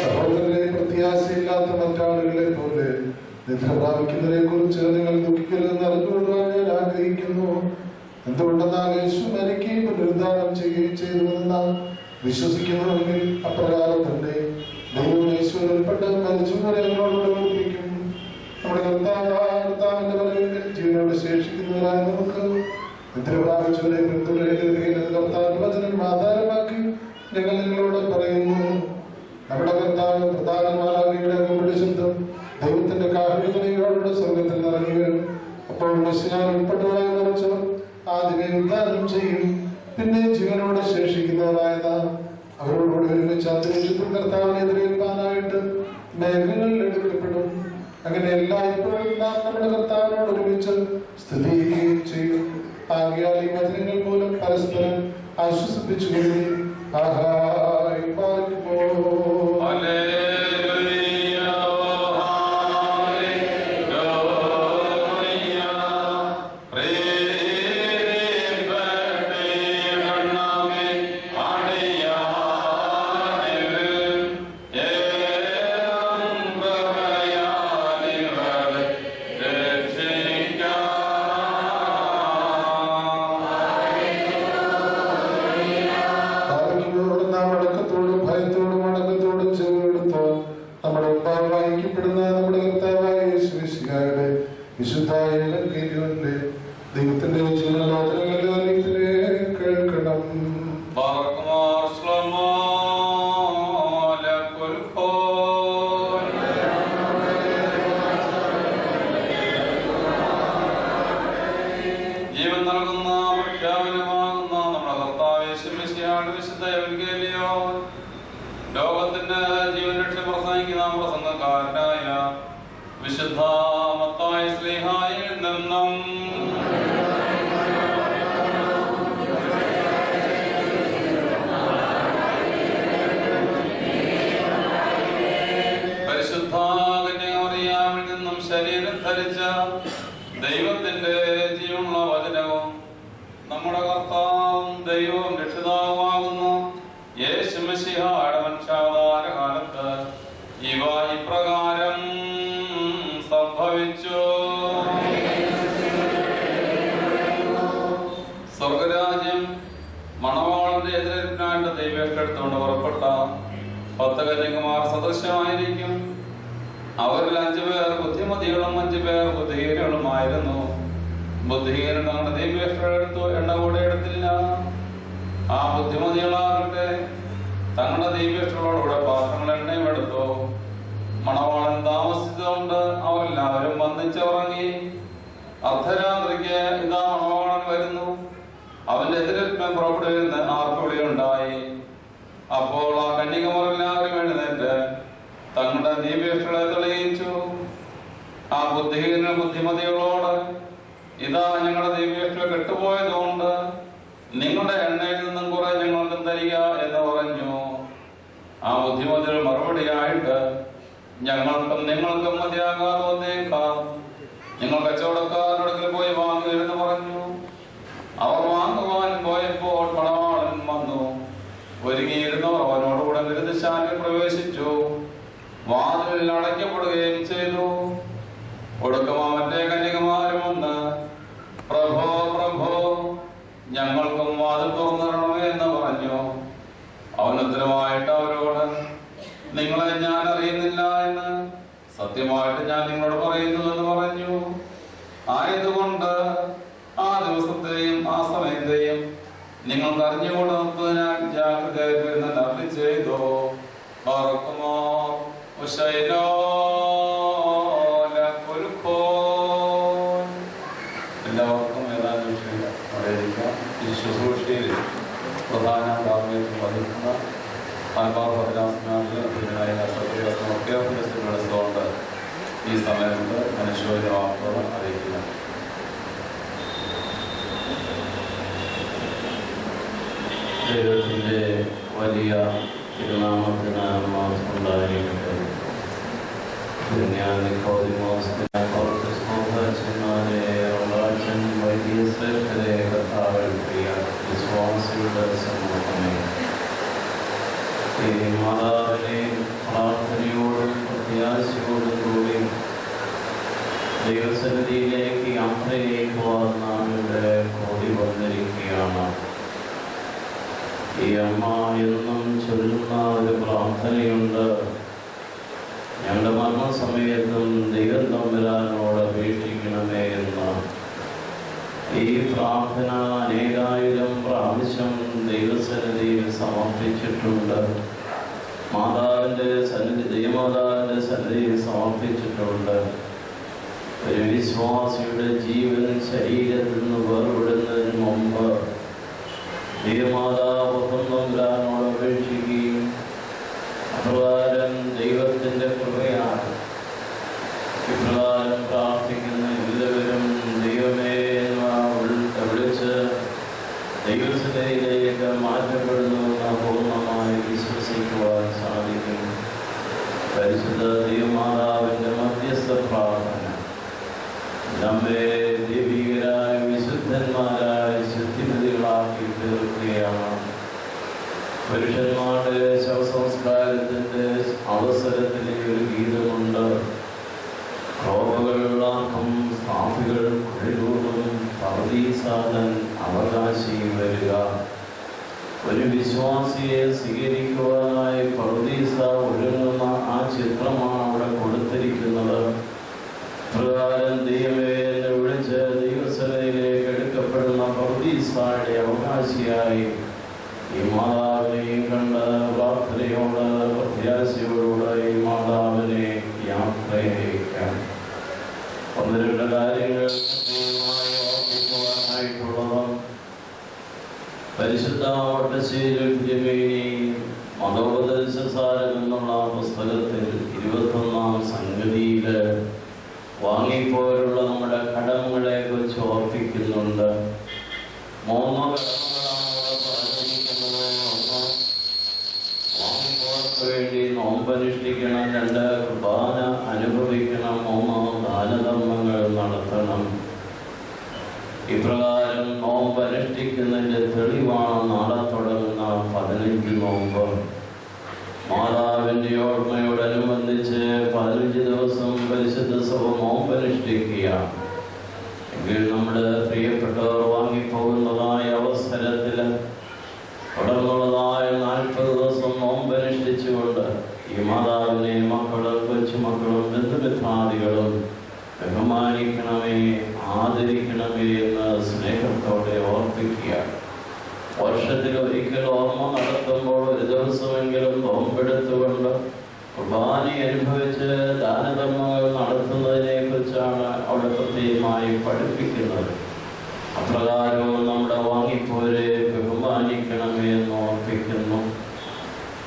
സഹോദരരെ, പ്രത്യാശയില്ലാത്ത മറ്റാളുകളെ പോലെ നിദ്ര പ്രാപിക്കുന്നതിനെ കുറിച്ച് നിങ്ങൾ ദുഃഖിക്കരുതെന്ന് അറിഞ്ഞുകൊള്ളുവാൻ ഞാൻ ആഗ്രഹിക്കുന്നു. എന്തുകൊണ്ടെന്നാൽ യേശു മരിക്കുകയും പുനരുദ്ധാനം ചെയ്യുകയും ചെയ്തുവെന്ന് വിശ്വസിക്കുന്നുവെങ്കിൽ അപ്രകാരം തന്നെ ദൈവം യേശുവിൽ ഉൾപ്പെട്ട് മരിച്ചവരെ അവരോട് ഓർപ്പിക്കും. നമ്മുടെ കർത്താവിന്റെ വരവിൽ ജീവനോട് ശേഷിക്കുന്നവരായ നമുക്ക് നിദ്ര പ്രാപിച്ചവരെ പിന്തുടരുകയും കർത്താവിന്റെ വചനം ആധാരമാക്കി ഞങ്ങൾ നിങ്ങളോട് പറയുന്നു. നമ്മുടെ കർത്താവ് പ്രധാനമാരാവിയുടെ നമ്മുടെ ശബ്ദം ദൈവത്തിന്റെ കാരുണ്യതയോടുകൂടെ സ്വർഗത്തിൽ നിറങ്ങി വരും. അപ്പോൾ മെസ്സിയാൻ ഉൾപ്പെട്ടവരായി മരിച്ചവർ ആദ്യമേ ഉദ്ധാരണം ചെയ്യും. പിന്നെ ജീവനോടെ ശേഷിക്കുന്നവരായ നാം അവരോടുകൂടി ഒരുമിച്ച് അന്തരീക്ഷത്തിൽ കർത്താവിനെ എതിരേൽപ്പാനായിട്ട് മേഘങ്ങളിൽ എടുക്കപ്പെടും. അങ്ങനെ എല്ലായ്പ്പോഴും നാം നമ്മുടെ കർത്താവിനോട് ഒരുമിച്ച് സ്തുതി ചെയ്യും. ആകയാൽ ഈ വചനങ്ങൾ മൂലം പരസ്പരം ആശ്വസിപ്പിച്ചുകൊള്ളി. ആഹായി പാലിക്കുമോ. ദൈവത്തിന്റെ കേൾക്കണം. ജീവൻ നൽകുന്ന പ്രഖ്യാപനമാകുന്ന നമ്മുടെ കർത്താവേ ശിവശിയാട് വിശുദ്ധ എവൻഗേലിയോൻ ലോകത്തിന്റെ ജീവൻ രക്ഷ പ്രസംഗിക്കുന്ന പ്രസംഗക്കാരനായ വിശുദ്ധ മത്തായി ശ്ലീഹായിൽ നിന്നും പരിശുദ്ധ കന്യാമറിയാമിൽ നിന്നും ശരീരം ധരിച്ച ദൈവത്തിന്റെ ജീവനുള്ള വചനവും നമ്മുടെ കർത്താവും ദൈവവും രക്ഷിതാവുമാകുന്ന യേശു മിശിഹായുടെ വംശാവതാര കാലത്ത് ഇവ ഇപ്രകാരം സംഭവിച്ചു. സ്വർഗരാജ്യം മണവാളന്റെ എതിരേൽപ്പിനായിട്ട് ദൈവേഷ്ടെടുത്തുകൊണ്ട് പുറപ്പെട്ട 10 കന്യകമാർ സദൃശമായിരിക്കും. അവരിൽ 5 പേർ ബുദ്ധിമതികളും 5 പേർ ബുദ്ധിഹീനങ്ങളുമായിരുന്നു. ബുദ്ധിഹീനൻ തങ്ങളുടെ ദൈവേഷ്ടെടുത്തു, എണ്ണ കൂടെ എടുത്തില്ല. ആ ബുദ്ധിമതികളാകട്ടെ തങ്ങളുടെ ദൈവേഷ്ടങ്ങളോടുകൂടെ പാത്രങ്ങൾ എണ്ണയും എടുത്തു. മണവാളൻ താമസിച്ചതുകൊണ്ട് അവരെല്ലാവരും വന്നിച്ചുറങ്ങി. അർദ്ധരാത്രിക്ക് ഇതാ മണവാളൻ വരുന്നു, അവന്റെ എതിരേൽപ്പിന് പുറപ്പെടുന്ന ആർപ്പുവിളിയുണ്ടായി. അപ്പോൾ ആ കന്യകമാരെല്ലാവരും എഴുന്നേറ്റ് തങ്ങളുടെ ദീപേക്ഷകളെ തെളിയിച്ചു. ആ ബുദ്ധിഹീന ബുദ്ധിമതികളോട് ഇതാ ഞങ്ങളുടെ ദീപേക്ഷ കെട്ടുപോയതുകൊണ്ട് നിങ്ങളുടെ എണ്ണയിൽ നിന്നും കുറെ ഞങ്ങൾക്ക് തരിക എന്ന് പറഞ്ഞു. ആ ബുദ്ധിമതികൾ മറുപടിയായിട്ട് ഞങ്ങൾക്കും നിങ്ങൾക്കും മതിയാകാതെ വന്നേക്കാം, നിങ്ങൾ കച്ചവടക്കാരുടെ പോയി വാങ്ങുകയെന്ന് പറഞ്ഞു. അവർ വാങ്ങുവാൻ പോയപ്പോൾ മണവാളൻ വന്നു. ഒരുങ്ങിയിരുന്നവർ അവനോടുകൂടെ വിരുദ്ധശാലയിൽ പ്രവേശിച്ചു. വാതിൽ അടയ്ക്കപ്പെടുകയും ചെയ്തു. ഒടുക്കം അവന്റെ കന്യകമാരും വന്ന് പ്രഭോ പ്രഭോ ഞങ്ങൾക്കും വാതിൽ തുറന്നു തരണമേ എന്ന് പറഞ്ഞു. അവനുത്തരമായിട്ട് അവരോട് നിങ്ങളെ ഞാൻ അറിയുന്നില്ല എന്ന് സത്യമായിട്ട് ഞാൻ നിങ്ങളോട് പറയുന്നു എന്ന് പറഞ്ഞു. ആയതുകൊണ്ട് ആ ദിവസത്തെയും ആ സമയത്തെയും നിങ്ങൾക്ക് അറിഞ്ഞുകൊടുത്തതിനാൽ ജാഗ്രതയായിട്ട് അർപ്പി ചെയ്തു. എല്ലാവർക്കും ഏതാനും വിഷയം അറിയിക്കാം. ഈ ശുശ്രൂഷയിൽ പ്രധാന പ്രാമുഖ്യം വഹിക്കുന്ന നടത്തുകൊണ്ട് ഈ സമയത്ത് മനുഷ്യോഗ്യ വാക്കുകൾ അറിയിക്കുക. ദൈവത്തിന്റെ വലിയ തിരുനാമത്തിന് ഉണ്ടായിരിക്കട്ടെ. വൈദ്യശ്രേഷ്ഠരെ കർത്താവിൽ പ്രിയ വിശ്വാസികളുടെ സമൂഹമേ, ഈ മാതാവിനെ പ്രാർത്ഥനയോടും പ്രത്യാശയോടും കൂടി ദൈവസന്നിധിയിലേക്ക് യാത്രയേക്കുവാൻ നാം ഇവിടെ കൂടി വന്നിരിക്കുകയാണ്. ഈ അമ്മ എന്നും ചൊല്ലുന്ന ഒരു പ്രാർത്ഥനയുണ്ട്. ഞങ്ങളുടെ മരണസമയത്തും ദൈവം തമ്പുരാനോട് അപേക്ഷിക്കണമേ എന്ന ഈ പ്രാർത്ഥന അനേകായിരം പ്രാവശ്യം ദൈവസന്നിധിയിൽ സമർപ്പിച്ചിട്ടുണ്ട്. മാതാവിൻ്റെ സന്നിധി, ദൈവമാതാവിൻ്റെ സന്നിധിയിൽ സമർപ്പിച്ചിട്ടുണ്ട്. ഒരു വിശ്വാസിയുടെ ജീവൻ ശരീരത്തിൽ നിന്ന് വേർപെടുന്നതിന് മുമ്പ് ദൈവമാതാവ് തമ്പുരാനോട് അപേക്ഷിക്കുകയും അപ്രകാരം ദൈവത്തിൻ്റെ കൃപയാണ്. ഇപ്രകാരം പ്രാർത്ഥിക്കുന്ന എല്ലാവരും ദൈവമേ എന്ന് വിളിച്ച് ദൈവസഭയിലേക്ക് മാറ്റപ്പെടുന്നുവെന്ന് പൂർണ്ണമായി വിശ്വസിക്കുവാൻ സാധിക്കും. പരിശുദ്ധ ദൈവമാതാവിൻ്റെ മധ്യസ്ഥ പ്രാർത്ഥന നമ്മെ ദൈവികരായ വിശുദ്ധന്മാരായ ശുദ്ധിമതികളാക്കി തീർക്കുകയാണ്. പുരുഷന്മാരുടെ ശവസംസ്കാരത്തിൻ്റെ അവസരത്തിലെ ഒരു ഗീതമുണ്ട്. ക്രോപകളിലാക്കും സ്ഥാപികൾ കുഴികൂടും പർദീസാതൻ അവകാശി വരിക. ഒരു വിശ്വാസിയെ സ്വീകരിക്കുവാനായി പർദീസ ഒരുങ്ങുന്ന ആ ചിത്രമാണ് അവിടെ കൊടുത്തിരിക്കുന്നത്. പ്രകാരം ദൈവമേ എന്ന് വിളിച്ച് ദൈവസഭയിലേക്ക് എടുക്കപ്പെടുന്ന പർദീസയുടെ അവകാശിയായി ഈ മാതാവിനെയും കണ്ട് പ്രാർത്ഥനയോട് പ്രത്യാശയോട് ഈ മാതാവിനെ യാത്രയയക്കാം. ഒന്ന് രണ്ട് കാര്യങ്ങൾ ഓർമ്മിക്കുവാനായിട്ടുള്ളത് പരിശുദ്ധ വട്ടശ്ശേരി മതോപദേശസാരം എന്നുള്ള പുസ്തകത്തിൽ 21-ാം സംഗതിയിൽ വാങ്ങിപ്പോലുള്ള നമ്മുടെ കടങ്ങളെ കുറിച്ച് ഓർപ്പിക്കുന്നുണ്ട്. 3 കടങ്ങളാണ് പറഞ്ഞിരിക്കുന്നത്. 1, വാങ്ങിപ്പോർക്ക് വേണ്ടി നോമ്പനുഷ്ഠിക്കണം. 2, കുർബാന അനുഭവിക്കണം. 3, ദാനധർമ്മങ്ങൾ നടത്തണം. ഇപ്രകാരം നോമ്പനുഷ്ഠിക്കുന്നതിൻ്റെ തെളിവാണ് നാളെ തുടങ്ങുന്ന 15 നോമ്പ്. മാതാവിൻ്റെ ഓർമ്മയോടനുബന്ധിച്ച് 15 ദിവസം പരിശുദ്ധ സഭ നോമ്പനുഷ്ഠിക്കുകയാണ്. എങ്കിൽ നമ്മുടെ പ്രിയപ്പെട്ടവർ വാങ്ങിപ്പോകുന്നതായ അവസരത്തിൽ തുടർന്നുള്ളതായ 40 ദിവസം നോമ്പനുഷ്ഠിച്ചുകൊണ്ട് ഈ മാതാവിനെ മക്കളും കൊച്ചുമക്കളും ബന്ധുമിത്രാദികളും ബഹുമാനിക്കണമേ, ആദരിക്കണമേ എന്ന് സ്നേഹത്തോടെ ഓർപ്പിക്കുക. വർഷത്തിൽ ഒരിക്കൽ ഓർമ്മ നടത്തുമ്പോൾ ഒരു ദിവസമെങ്കിലും നോമ്പെടുത്തുകൊണ്ട് കുർബാന അനുഭവിച്ച് ദാനധർമ്മങ്ങൾ നടത്തുന്നതിനെ കുറിച്ചാണ് അവിടെ പ്രത്യേകമായി പഠിപ്പിക്കുന്നത്. അപ്രകാരവും നമ്മുടെ വാങ്ങിപ്പോരെ ബഹുമാനിക്കണമേ എന്ന് ഓർപ്പിക്കുന്നു.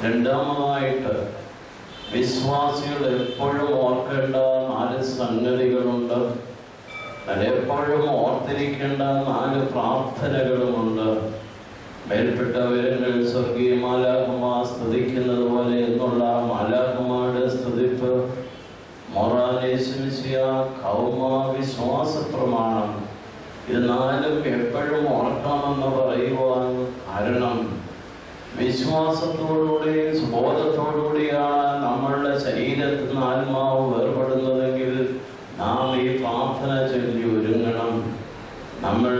രണ്ടാമതായിട്ട് വിശ്വാസികൾ എപ്പോഴും ഓർക്കേണ്ട 4 സംഗതികളുണ്ട്. എപ്പോഴും ഓർത്തിരിക്കേണ്ട 4 പ്രാർത്ഥനകളുമുണ്ട്. മേൽപ്പെട്ട വിവരങ്ങൾ സ്വർഗീയ മാലാഖമാർ സ്തുതിക്കുന്നത് പോലെ എന്നുള്ള മാലാഖമാരുടെ സ്തുതിപ്പ് മൊറാനേശുമിശിയ കൗമ വിശ്വാസ പ്രമാണം, ഇത് 4ഉം എപ്പോഴും ഓർക്കണമെന്ന് പറയുവാൻ കാരണം വിശ്വാസത്തോടുകൂടിയും സുബോധത്തോടുകൂടിയാണ് നമ്മളുടെ ശരീരത്തിൽ നിന്ന് ആത്മാവ് വേർപെടുന്നതെങ്കിൽ നാം ഈ പ്രാർത്ഥന ചൊല്ലി ഒരുങ്ങണം. നമ്മൾ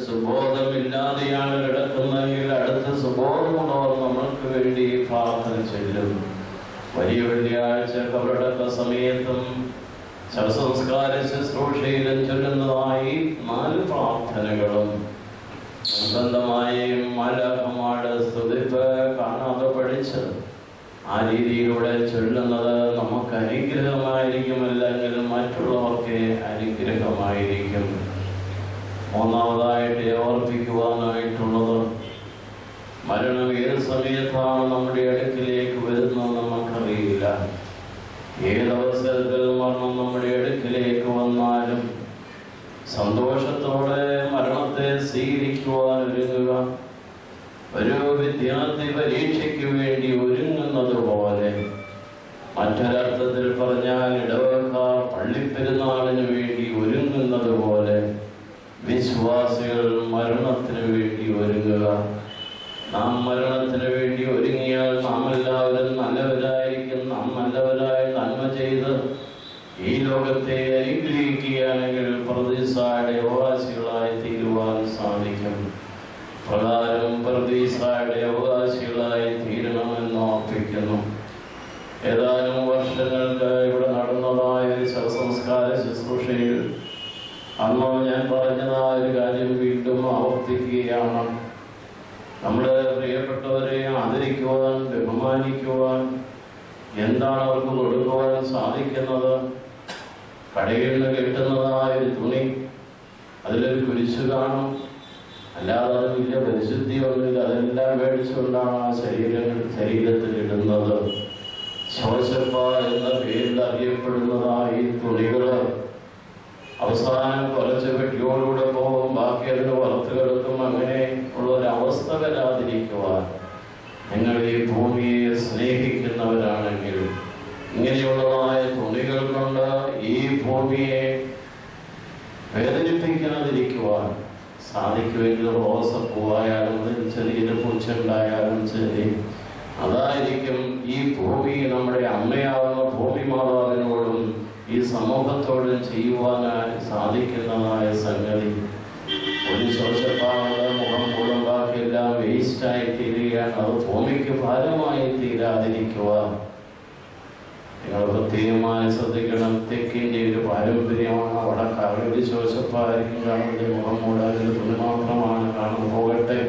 സുബോധമില്ലാതെയാണ് കിടക്കുന്നതെങ്കിൽ അടുത്ത സുബോധമുള്ളവർ നമ്മൾക്ക് വേണ്ടി പ്രാർത്ഥന ചൊല്ലും. വലിയ വെള്ളിയാഴ്ച കബറടക്ക സമയത്തും ശവസംസ്കാര ശുശ്രൂഷയിലും ചൊല്ലുന്നതായി 4 പ്രാർത്ഥനകളും നിർബന്ധമായും മാലാഖമാരുടെ സ്തുതിപ്പ് കാണാതെ പഠിച്ച് ആ രീതിയിലൂടെ ചൊല്ലുന്നത് നമുക്ക് അനുഗ്രഹമായിരിക്കും, അല്ലെങ്കിൽ മറ്റുള്ളവർക്ക് അനുഗ്രഹമായിരിക്കും. മൂന്നാമതായിട്ട് ഓർപ്പിക്കുവാനായിട്ടുള്ളത് മരണം ഏത് സമയത്താണ് നമ്മുടെ അടുക്കിലേക്ക് വരുന്നത് നമുക്കറിയില്ല. ഏതവസരത്തിൽ മരണം നമ്മുടെ അടുക്കിലേക്ക് വന്നാലും സന്തോഷത്തോടെ മരണത്തെ സ്വീകരിക്കുവാൻ ഒരുങ്ങുക. ഒരു വിദ്യാർത്ഥി പരീക്ഷയ്ക്ക് വേണ്ടി ഒരുങ്ങുന്നത് പോലെ, മറ്റൊരർത്ഥത്തിൽ പറഞ്ഞാൽ ഇടവക്കാർ പള്ളിപ്പെരുന്നാളിന് വേണ്ടി ഒരുങ്ങുന്നത് പോലെ വിശ്വാസികൾ മരണത്തിന് വേണ്ടി ഒരുങ്ങുക. നാം മരണത്തിന് വേണ്ടി ഒരുങ്ങിയാൽ നാം എല്ലാവരും നല്ലവരായിരിക്കും. നാം നല്ലവരായി നന്മ ചെയ്ത് ഈ ലോകത്തെ അനുഗ്രഹിക്കുകയാണെങ്കിൽ പർദീസയുടെ അവകാശികളായി തീരുവാൻ സാധിക്കും. പ്രകാരം പർദീസയുടെ അവകാശികളായി തീരണമെന്ന് ഓർപ്പിക്കുന്നു. ഏതാനും വർഷങ്ങൾക്ക് ഇവിടെ നടന്നതായ ശവസംസ്കാര ശുശ്രൂഷയിൽ അന്ന് ഞാൻ പറഞ്ഞതായ ഒരു കാര്യം വീണ്ടും ആവർത്തിക്കുകയാണ്. നമ്മുടെ പ്രിയപ്പെട്ടവരെ ആദരിക്കുവാൻ, ബഹുമാനിക്കുവാൻ എന്താണ് അവർക്ക് കൊടുക്കുവാൻ സാധിക്കുന്നത്? കടയിൽ നിന്ന് കിട്ടുന്നതായ ഒരു തുണി, അതിലൊരു കുരിശ് കാണും, അല്ലാതെ അത് വലിയ പരിശുദ്ധിയൊന്നുമില്ല. അതെല്ലാം മേടിച്ചുകൊണ്ടാണ് ആ ശരീരത്തിൽ ഇടുന്നത്. ശോശപ്പ എന്ന പേരിൽ അറിയപ്പെടുന്നതായി തുണികള് അവസാനം കുറച്ച് പെട്ടിയോടുകൂടെ പോകും, ബാക്കി അതിന് വറുത്ത് കിടക്കും. അങ്ങനെ ഉള്ളൊരവസ്ഥ വരാതിരിക്കുവാൻ നിങ്ങൾ ഈ ഭൂമിയെ സ്നേഹിക്കുന്നവരാണെങ്കിൽ ഇങ്ങനെയുള്ളതായ തുണികൾ കൊണ്ട് ഈ ഭൂമിയെ വേദനിപ്പിക്കാതിരിക്കുവാൻ സാധിക്കുമെങ്കിൽ റോസപ്പൂവായാലും ചെറിയൊരു പൂച്ചുണ്ടായാലും ശരി, അതായിരിക്കും ഈ ഭൂമി നമ്മുടെ അമ്മയാവുന്ന ഭൂമി മാതാവിനോടും ഈ സമൂഹത്തോടും ചെയ്യുവാനായി സാധിക്കുന്നതായ സംഗതി. ഒരു ശോശപ്പാവുള്ള മുഖം മൂലം ബാക്കിയെല്ലാം വേസ്റ്റായി തീരുകയാണ്. അത് ഭൂമിക്ക് ഭാരമായി തീരാതിരിക്കുവാൻ നിങ്ങൾ പ്രത്യേകമായി ശ്രദ്ധിക്കണം. തെക്കിൻ്റെ ഒരു പാരമ്പര്യമാണ്. വടക്കാവ് ഒരു ശോശപ്പായിരിക്കും കാണുന്നത്, മുഖം മൂടാതെ തുണി മാത്രമാണ് കാണുന്നത്. പോകട്ടെ,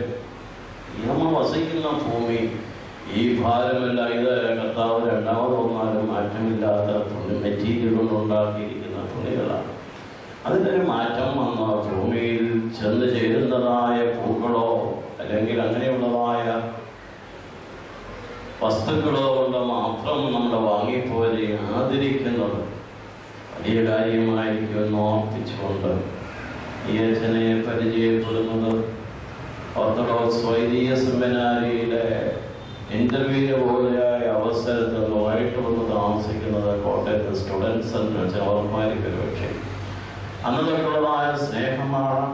നമ്മൾ വസിക്കുന്ന ഭൂമി ഈ ഭാരമല്ല. ഇത് കർത്താവ് രണ്ടാമതൊന്നാലും മാറ്റമില്ലാത്ത തുണി മെറ്റീരിയൽ കൊണ്ടുണ്ടാക്കിയിരിക്കുന്ന തുണികളാണ്. അതിനൊരു മാറ്റം വന്ന ഭൂമിയിൽ ചെന്ന് ചേരുന്നതായ പൂക്കളോ അല്ലെങ്കിൽ അങ്ങനെയുള്ളതായ വസ്തുക്കളോ കൊണ്ട് മാത്രം നമ്മൾ വാങ്ങിപ്പോരെ ആദരിക്കുന്നത് വലിയ കാര്യമായിരിക്കുമെന്ന് ഓർപ്പിച്ചുകൊണ്ട് ഈ അച്ഛനെ പരിചയപ്പെടുന്നത് ഓർത്തഡോക്സ് വൈദിക സെമിനാരിയിലെ ഇന്റർവ്യൂവിന് പോലെയായ അവസരത്തിൽ വൈകിട്ട് വന്ന് താമസിക്കുന്നത് കോട്ടയത്തെ സ്റ്റുഡൻസ് സെന്റർ ഓർമ്മമായിരിക്കും. പക്ഷേ അന്നതൊക്കെയുള്ളതായ സ്നേഹമാണ്.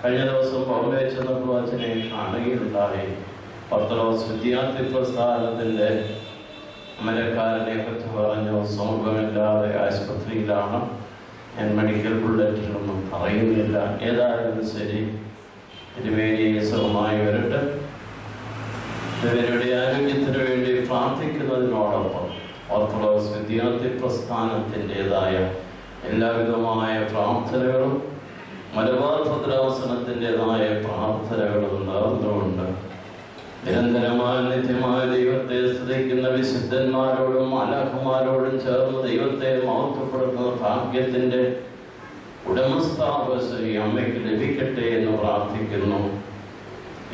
കഴിഞ്ഞ ദിവസം ബോംബെ ചെന്നപ്പോൾ അച്ഛനെ കാണുകയുണ്ടായി. ഓർത്തഡോക്സ് വിദ്യാർത്ഥി പ്രസ്ഥാനത്തിൻ്റെ അമരക്കാരനെ പറ്റി പറഞ്ഞു. സുഖമില്ലാതെ ആശുപത്രിയിലാണ്. ഞാൻ മെഡിക്കൽ ബുള്ളറ്റിനൊന്നും പറയുന്നില്ല. ഏതായാലും ശരി, തിരുമേനി സുഖമായി വരട്ടെ. ഇവരുടെ ആരോഗ്യത്തിന് വേണ്ടി പ്രാർത്ഥിക്കുന്നതിനോടൊപ്പം ഓർത്തഡോക്സ് വിദ്യാർത്ഥി പ്രസ്ഥാനത്തിൻ്റെതായ എല്ലാവിധമായ പ്രാർത്ഥനകളും മലബാർ ഭദ്രാസനത്തിൻ്റെതായ പ്രാർത്ഥനകളും നേർന്നുകൊണ്ട് നിരന്തരമായ നിത്യമായ ദൈവത്തെ സ്തുതിക്കുന്ന വിശുദ്ധന്മാരോടും മാലാഖമാരോടും ചേർന്ന് ദൈവത്തെ മഹത്വപ്പെടുത്തുന്ന ഭാഗ്യത്തിൻ്റെ ഉടമസ്ഥാവകാശം അമ്മയ്ക്ക് ലഭിക്കട്ടെ എന്ന് പ്രാർത്ഥിക്കുന്നു.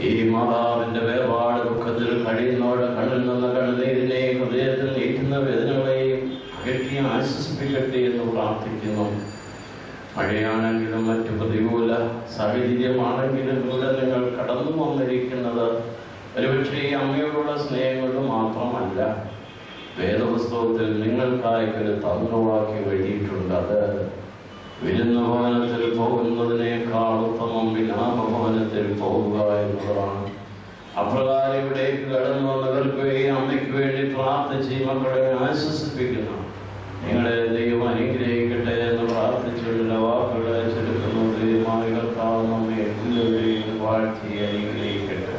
ഈ മാതാവിന്റെ വേർപാട് ദുഃഖത്തിൽ കഴിയുന്നവരുടെ കണ്ണിൽ നിന്ന് കണ്ണുനീരിനെയും ഹൃദയത്തിൽ നീട്ടുന്ന വേദനകളെയും അകറ്റി ആശ്വസിപ്പിക്കട്ടെ എന്ന് പ്രാർത്ഥിക്കുന്നു. മഴയാണെങ്കിലും മറ്റു പ്രതികൂല സാഹചര്യമാണെങ്കിലും ഇവിടെ നിങ്ങൾ കടന്നു വന്നിരിക്കുന്നത് ഒരുപക്ഷെ ഈ അമ്മയോടുള്ള സ്നേഹം കൊണ്ട് മാത്രമല്ല. വേദപുസ്തകത്തിൽ നിങ്ങൾക്കായി ഒരു തന്ത്രവാക്യം എഴുതിയിട്ടുണ്ട്. അത് വിരുന്ന ഭവനത്തിൽ പോകുന്നതിനേക്കാൾ ഉത്തമം വിലാപഭവനത്തിൽ പോകുക എന്നതാണ്. അപ്രകാരം ഇവിടേക്ക് കടന്നു വന്നവർക്ക് ഈ അമ്മയ്ക്ക് വേണ്ടി പ്രാർത്ഥിച്ച് മക്കളെ ആശ്വസിപ്പിക്കുന്നു. നിങ്ങളെ ദൈവം അനുഗ്രഹിക്കട്ടെ എന്ന് പ്രാർത്ഥിച്ചുള്ള വാക്കുകളെ ചെലുത്തുന്നു. ദൈവമായി കർത്താവ് നമ്മെ എല്ലാവരെയും വാഴ്ത്തി അനുഗ്രഹിക്കട്ടെ.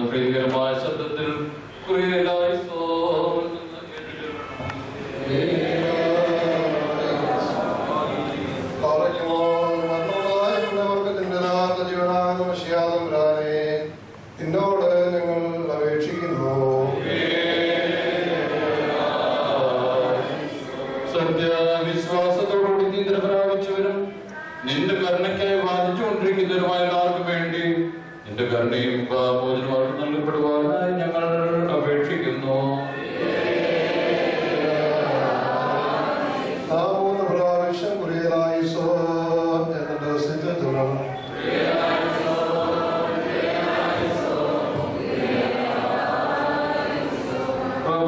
പ്രിയകരമായ ശബ്ദത്തിൽ എന്നോട് ഞങ്ങൾ അപേക്ഷിക്കുന്നു. സത്യവിശ്വാസത്തോടുകൂടി നിദ്ര പ്രാപിച്ചവരും നിന്റെ കരുണയ്ക്കായി വാദിച്ചുകൊണ്ടിരിക്കുന്നവരുമായ എല്ലാവർക്കും വേണ്ടി നിന്റെ കരുണയും മോചനമാർക്കും നൽകപ്പെടുവാനായി ഞങ്ങൾ അപേക്ഷിക്കുന്നു. ആ 3 പ്രാവശ്യം കുറിയലായിസോ എന്നിട്ട് സിദ്ധത്തുണം ും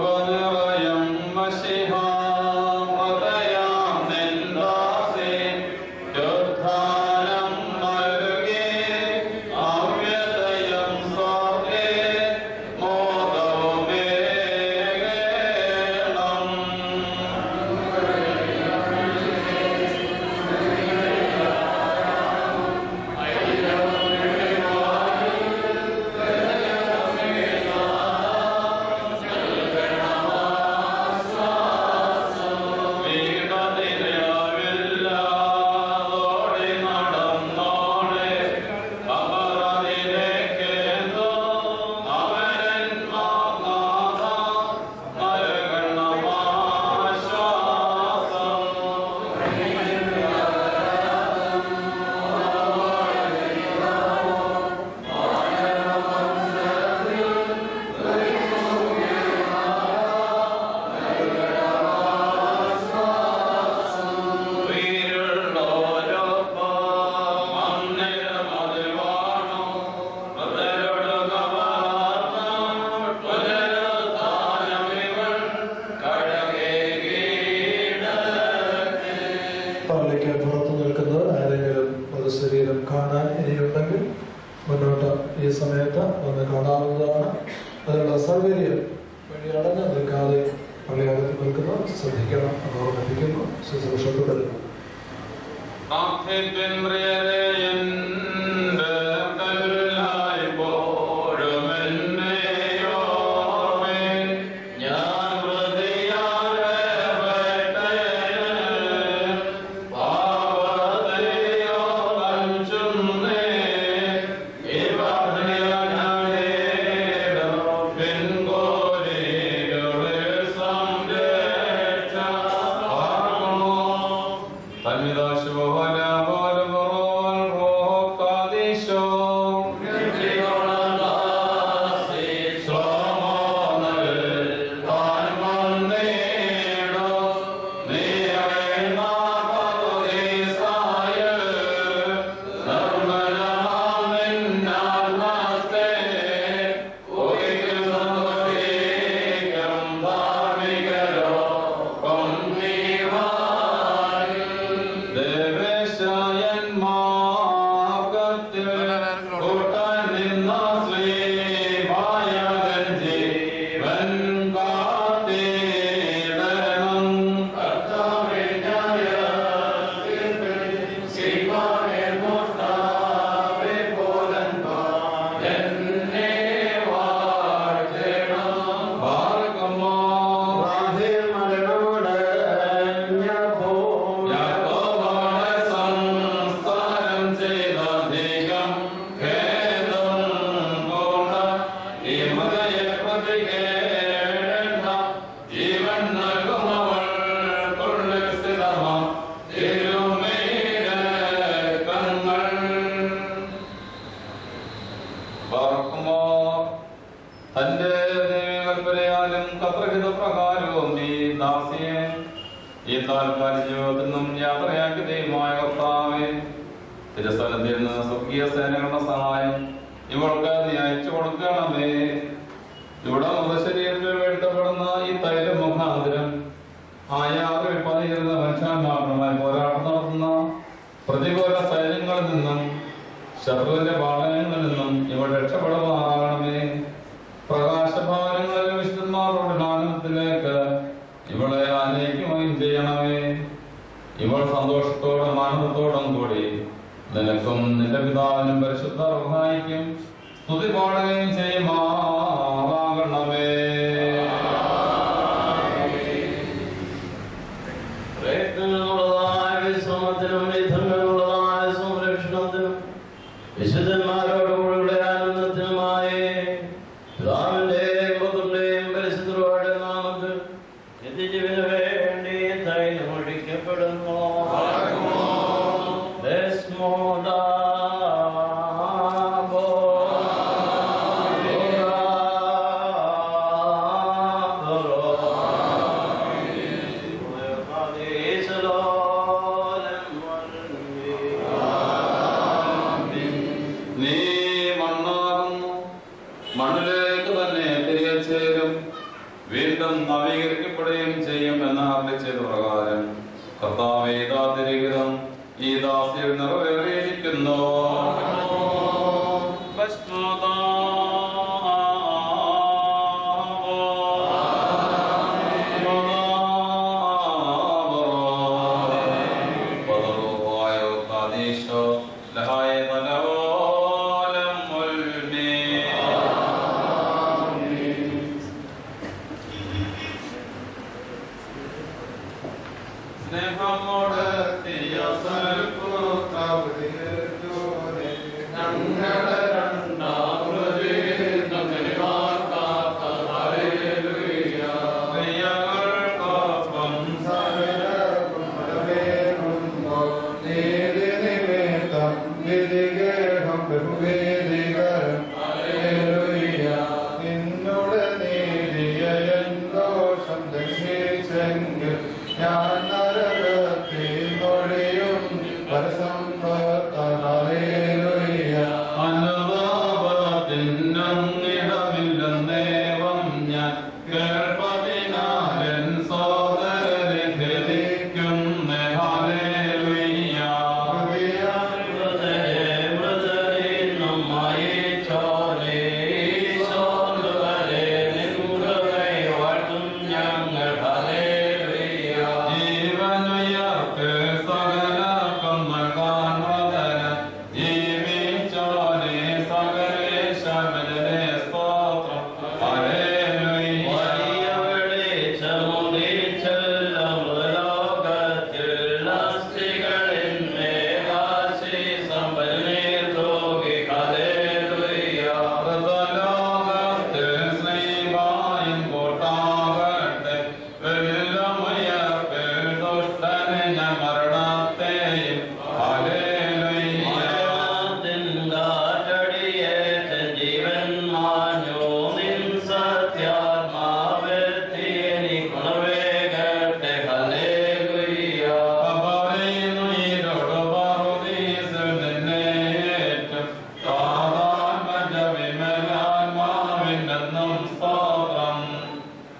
ഈ സമയത്ത് വന്ന് കാണാവുന്നതാണ്. അതിനുള്ള സൗകര്യം വഴി അടഞ്ഞു നിൽക്കാതെ പള്ളിയകത്ത് നിൽക്കുന്നു, ശ്രദ്ധിക്കണം എന്ന് ഓർമ്മിപ്പിക്കുന്നു. ശുശ്രൂഷ തുടരുന്നു. Hallelujah.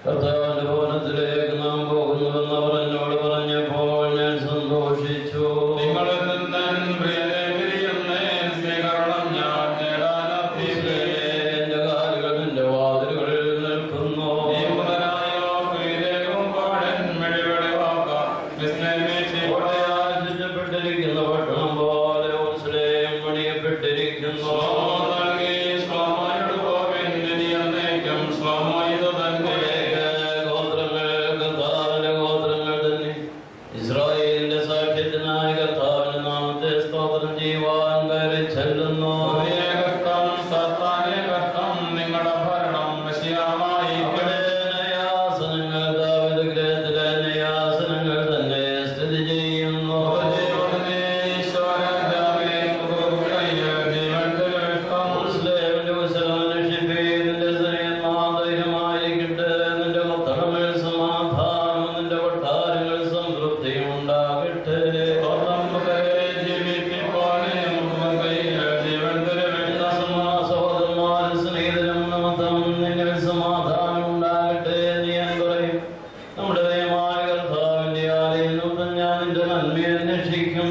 കർത്താവിന്റെ ഭവനത്തിലേക്ക് നാം പോകുന്നുവെന്ന് അവർ എന്നോട് പറഞ്ഞപ്പോൾ ഞാൻ സന്തോഷിച്ചു. നിങ്ങളിൽ നിന്ന് പ്രിയനെ പിരിയുന്നേൻ സ്വീകരണം ഞാൻ നേടാനത്തില്ലേ. എന്റെ കാലുകൾ നിന്റെ വാതിലുകളിൽ നിൽക്കുന്നു. ചുറ്റപ്പെട്ടിരിക്കുന്ന പട്ടണം പോലെ ഉത്സലം പണിയപ്പെട്ടിരിക്കുന്നു. ഇസ്രായേലിന്റെ സാക്ഷ്യത്തിനായ കർത്താവിന്റെ നാമത്തെ സ്തോത്രം ചെയ്യുവാൻ കയറി ചെല്ലുന്നു. നിങ്ങളുടെ ഭരണം മെസ്സിയാമായി നയാസനങ്ങൾ ദാവീദ് ഗൃഹത്തിലെ നയാസനങ്ങൾ തന്നെ സ്ഥിതി ചെയ്യുന്നു. മുസ്ലിമിന്റെ കുശലം അന്വേഷിപ്പീൻ. നിന്റെ സൈന്യന്മാർ ധൈര്യമായിരിക്കട്ടെ. നിന്റെ തടമേൽ സമാധാനം, നിന്റെ കൊട്ടാരങ്ങൾ സംതൃപ്തിയും ഉണ്ടാകട്ടെ. സഹോദരന്മാരും സ്നേഹിതരും നിമിത്തം നിന്നിൽ സമാധാനം ഉണ്ടാകട്ടെ എന്ന് ഞാൻ പറയും. നമ്മുടെ ദൈവമായ കർത്താവിന്റെ ആലയം നിമിത്തം ഞാൻ നിന്റെ നന്മയെ അന്വേഷിക്കും.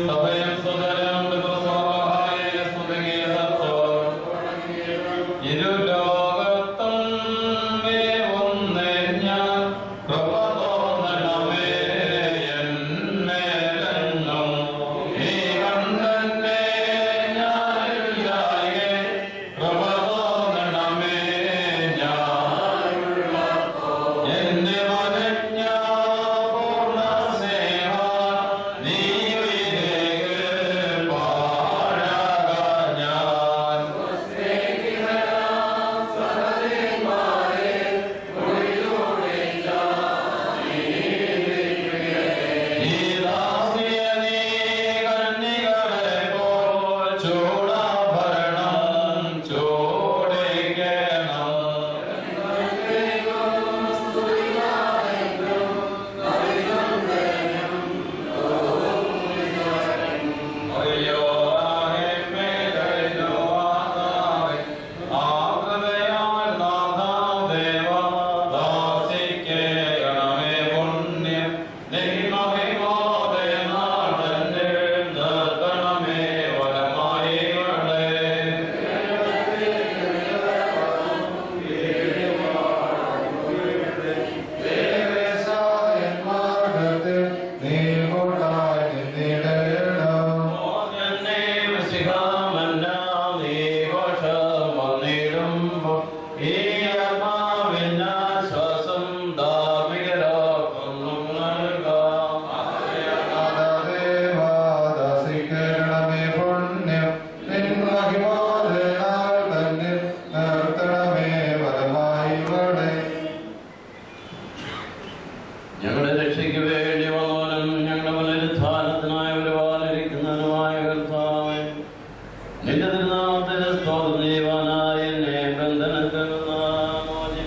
ഞങ്ങളുടെ രക്ഷയ്ക്ക് വേണ്ടി വന്നവനും ഞങ്ങളുടെ പുനരുത്ഥാനത്തിനായി വരുവാനിരിക്കുന്നവനുമായ കർത്താവേ, നിന്റെ തിരുനാമത്തിന് സ്തോത്രം ചെയ്യുവാനായി എന്നെ ബന്ധനത്തിൽ നിന്ന് മോചിപ്പിക്കണമേ.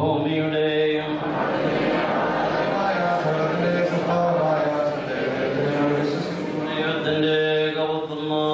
ഭൂമിയുടെയും ദൈവത്തിന്റെ കൗത്തുന്നു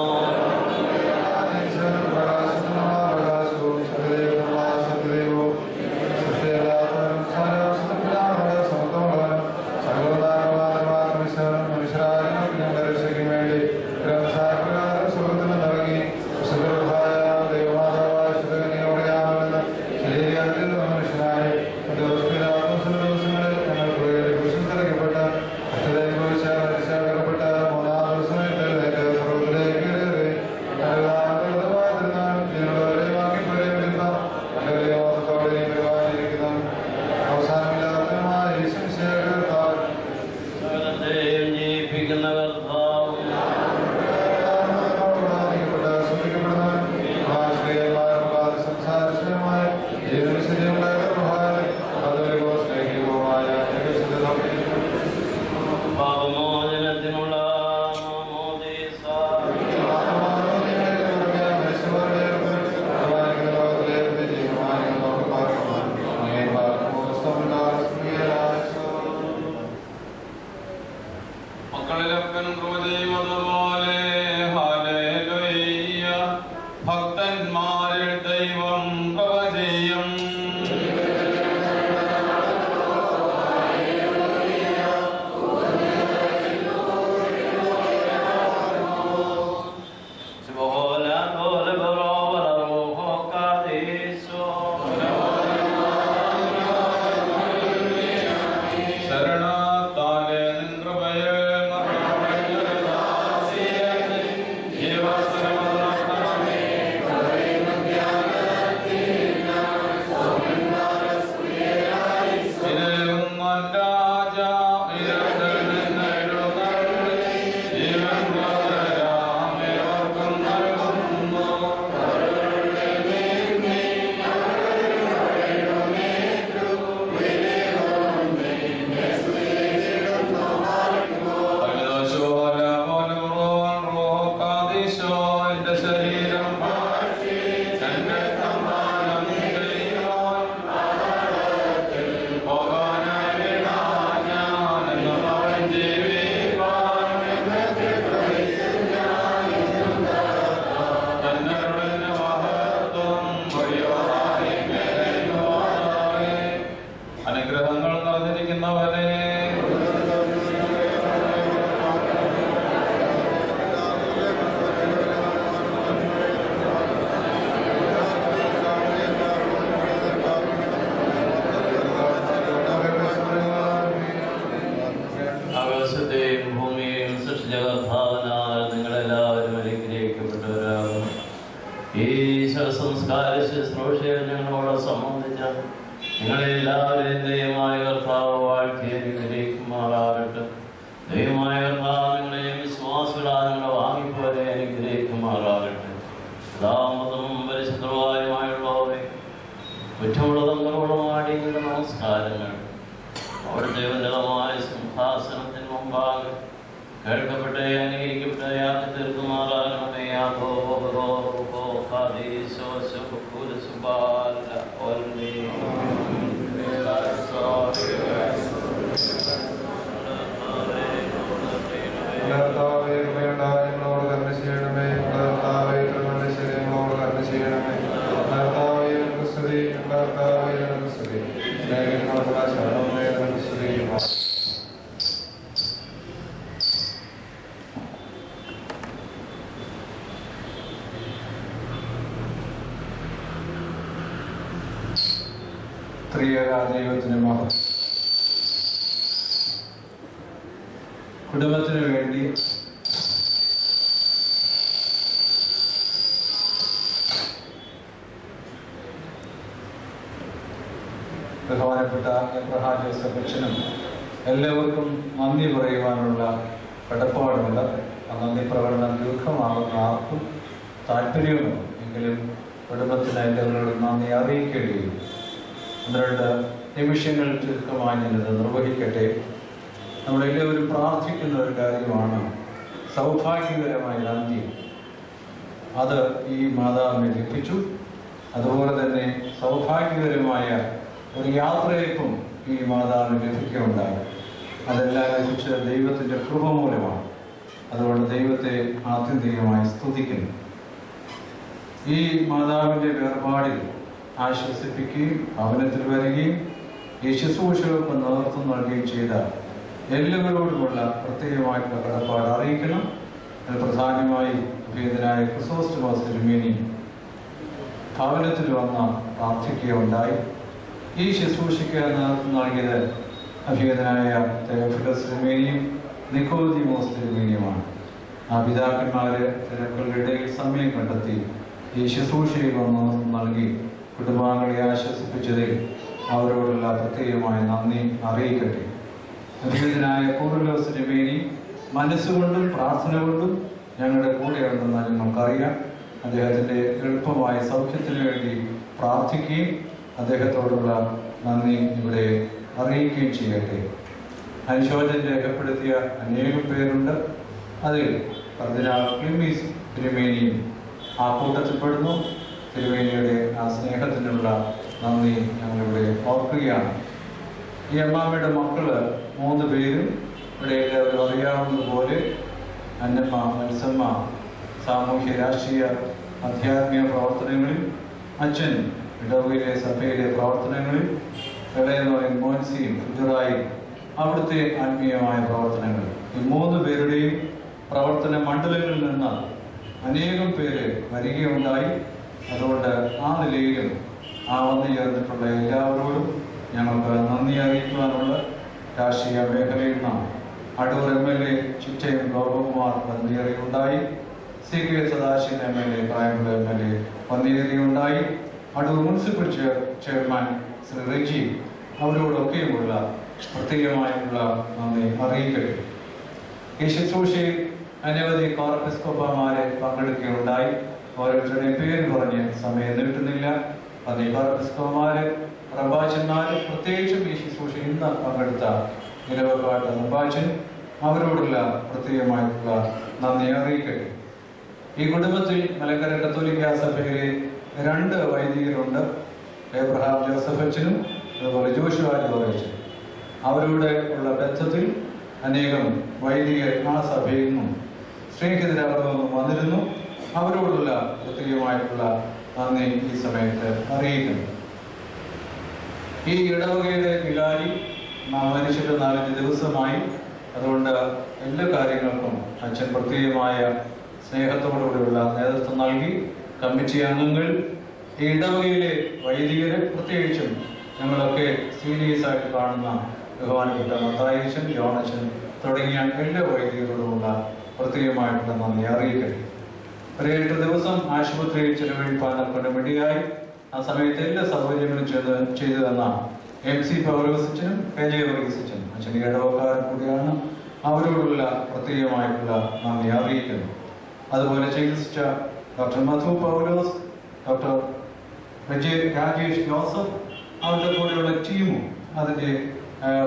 ദൈവത്തിന് മഹത്വം. കുടുംബത്തിന് വേണ്ടി ബഹുമാനപ്പെട്ട എബ്രഹാം ജോസഫ് അച്ഛനും എല്ലാവർക്കും നന്ദി പറയുവാനുള്ള കടപ്പാടുണ്ട്. ആ നന്ദി പ്രകടനം ദീർഘമാകുന്ന ആർക്കും താല്പര്യവുമുണ്ട്. എങ്കിലും കുടുംബത്തിന് എല്ലാവരോടും നന്ദി അറിയിക്കുകയും 12 നിമിഷങ്ങൾ ദീർഘമായി ഞാനിത് നിർവഹിക്കട്ടെ. നമ്മളെല്ലാവരും പ്രാർത്ഥിക്കുന്ന ഒരു കാര്യമാണ് സൗഭാഗ്യകരമായ അന്ത്യം. അത് ഈ മാതാവിനെ ലഭിച്ചു. അതുപോലെ തന്നെ സൗഭാഗ്യകരമായ ഒരു യാത്രയപ്പും ഈ മാതാവിന് ലഭിക്കുകയുണ്ടായി. അതെല്ലാം ലഭിച്ച ദൈവത്തിൻ്റെ കൃപ മൂലമാണ്. അതുകൊണ്ട് ദൈവത്തെ ആത്യന്തികമായി സ്തുതിക്കുന്നു. ഈ മാതാവിൻ്റെ വേർപാടിൽ ആശ്വസിപ്പിക്കുകയും ഭവനത്തിൽ വരികയും ഈ ശുശ്രൂഷകൾക്ക് നേതൃത്വം നൽകുകയും ചെയ്ത എല്ലാവരോടുമുള്ള പ്രത്യേകമായിട്ടുള്ള കടപ്പാട് അറിയിക്കണം. അത് പ്രധാനമായി അഭേദനായ ക്രിസോസ്റ്റമോസ് തിരുമേനി ഭവനത്തിൽ വന്ന് പ്രാർത്ഥിക്കുകയുണ്ടായി. ഈ ശുശ്രൂഷയ്ക്ക് നേതൃത്വം നൽകിയത് അഭേദനായ തെയോഫിലോസ് തിരുമേനിയും നിക്കോദീമോസ് തിരുമേനിയുമാണ്. ആ പിതാക്കന്മാര് തിരക്കുകളുടെ ഇടയിൽ സമയം കണ്ടെത്തി ഈ ശുശ്രൂഷയിൽ വന്ന് നൽകി കുടുംബാംഗങ്ങളെ ആശ്വസിപ്പിച്ചതിൽ അവരോടുള്ള പ്രത്യേകമായ നന്ദി അറിയിക്കട്ടെ. അഭേദനായ കൂറുലോസ് തിരുമേനി മനസ്സുകൊണ്ടും പ്രാർത്ഥന കൊണ്ടും ഞങ്ങളുടെ കൂടെയുണ്ടെന്ന് ഞങ്ങൾക്കറിയാം. അദ്ദേഹത്തിൻ്റെ എളുപ്പമായ സൗഖ്യത്തിന് വേണ്ടി പ്രാർത്ഥിക്കുകയും അദ്ദേഹത്തോടുള്ള നന്ദി ഇവിടെ അറിയിക്കുകയും ചെയ്യട്ടെ. അനുശോചനം രേഖപ്പെടുത്തിയ അനേകം പേരുണ്ട്. അതിൽ കർദിനാൾ ക്ലിമ്മീസ് തിരുമേനിയും ആ കൂട്ടത്തിൽപ്പെടുന്നു. തിരുമേനിയുടെ ആ സ്നേഹത്തിനുള്ള നന്ദി ഞങ്ങളിവിടെ ഓർക്കുകയാണ്. ഈ അമ്മാമ്മയുടെ മക്കള് 3 പേരും ഇവിടെ എല്ലാവരും അറിയാവുന്നതുപോലെ അന്നമ്മ, മത്സമ്മ സാമൂഹ്യ രാഷ്ട്രീയ ആധ്യാത്മിക പ്രവർത്തനങ്ങളിൽ, അച്ഛൻ ഇടവകയിലെ സഭയിലെ പ്രവർത്തനങ്ങളിൽ, ഇളയ മകൻ മോൻസിയും ഗുജറായും അവിടുത്തെ ആത്മീയമായ പ്രവർത്തനങ്ങൾ. ഈ 3 പേരുടെയും പ്രവർത്തന മണ്ഡലങ്ങളിൽ നിന്ന് അനേകം പേര് വരികയുണ്ടായി. അതുകൊണ്ട് ആ നിലയിലും ആ വന്നു ചേർന്നിട്ടുള്ള എല്ലാവരോടും ഞങ്ങൾക്ക് നന്ദി അറിയിക്കുവാനുള്ള രാഷ്ട്രീയ മേഖലയിൽ നിന്നാണ്. അടൂർ MLA ചിറ്റയം ഗോപകുമാർ വന്നേറിയുണ്ടായി. CK Sadasivan MLA, Kayamkulam MLA വന്നേറിയുണ്ടായി. അടൂർ മുനിസിപ്പൽ ചെയർമാൻ ശ്രീ റെജി, അവരോടൊക്കെയുമുള്ള പ്രത്യേകമായിട്ടുള്ള നന്ദി അറിയിക്കട്ടെ. ഈ ശുശ്രൂഷയിൽ അനവധി കോർപ്പിസ്കോപ്പമാരെ പങ്കെടുക്കുകയുണ്ടായി. ഓരോരുത്തരുടെയും പേര് പറഞ്ഞ് സമയം നീട്ടുന്നില്ല. അത് ഈ കോർപ്പിസ്കോപ്പമാര്, റബാച്ചന്മാര്, പ്രത്യേകിച്ചും ഈ ശുശ്രൂഷ ഇന്ന് പങ്കെടുത്ത ഇലവക്കാട്ട് റബാച്ചൻ, അവരോടുള്ള പ്രത്യേകമായിട്ടുള്ള നന്ദി അറിയിക്കട്ടെ. ഈ കുടുംബത്തിൽ മലങ്കര കത്തോലിക്ക സഭയിലെ 2 വൈദികരുണ്ട്. എബ്രഹാം ജോസഫ് അച്ഛനും അതുപോലെ ജോഷുവ ജോറച്ചനും. അവരോട് ഉള്ള ബന്ധത്തിൽ അനേകം വൈദികർ ആ സഭയിൽ നിന്നും സ്നേഹിതരാകുമെന്നും വന്നിരുന്നു. അവരോടുള്ള പ്രത്യേകമായിട്ടുള്ള നന്ദി ഈ സമയത്ത് അറിയിക്കുന്നു. ഈ ഇടവകയുടെ വികാരി മരിച്ചിട്ട് 4 ദിവസമായി. അതുകൊണ്ട് എല്ലാ കാര്യങ്ങൾക്കും അച്ഛൻ പ്രത്യേകമായ സ്നേഹത്തോടുകൂടിയുള്ള നേതൃത്വം നൽകി. കമ്മിറ്റി അംഗങ്ങൾ, ഈ ഇടവകയിലെ വൈദികര്, പ്രത്യേകിച്ചും ഞങ്ങളൊക്കെ സീരിയസ് ആയിട്ട് കാണുന്ന ബഹുമാനപ്പെട്ട മത്തായിച്ചൻ, ജോണച്ചൻ തുടങ്ങിയ എല്ലാ വൈദികരോടുമുള്ള പ്രത്യേകമായിട്ടുള്ള നന്ദി അറിയിക്കട്ടെ. ഒരു 8 ദിവസം ആശുപത്രിയിൽ ചെലവഴിപ്പാൻ കൊണ്ടുമിടിയായി. ആ സമയത്ത് എല്ലാ സൗകര്യങ്ങളും ചെയ്തു തന്ന MC പൗലോസച്ചനും KJ വർഗീസച്ചനും, അച്ഛൻ്റെ ഇടവക്കാരൻ കൂടിയാണ്, അവരോടുള്ള പ്രത്യേകമായിട്ടുള്ള നന്ദി അറിയിക്കുന്നു. അതുപോലെ ചികിത്സിച്ച ഡോക്ടർ മധു പൗലോസ്, ഡോക്ടർ രാജേഷ് ജോസഫ്, അവരുടെ കൂടെയുള്ള ടീമും അതിൻ്റെ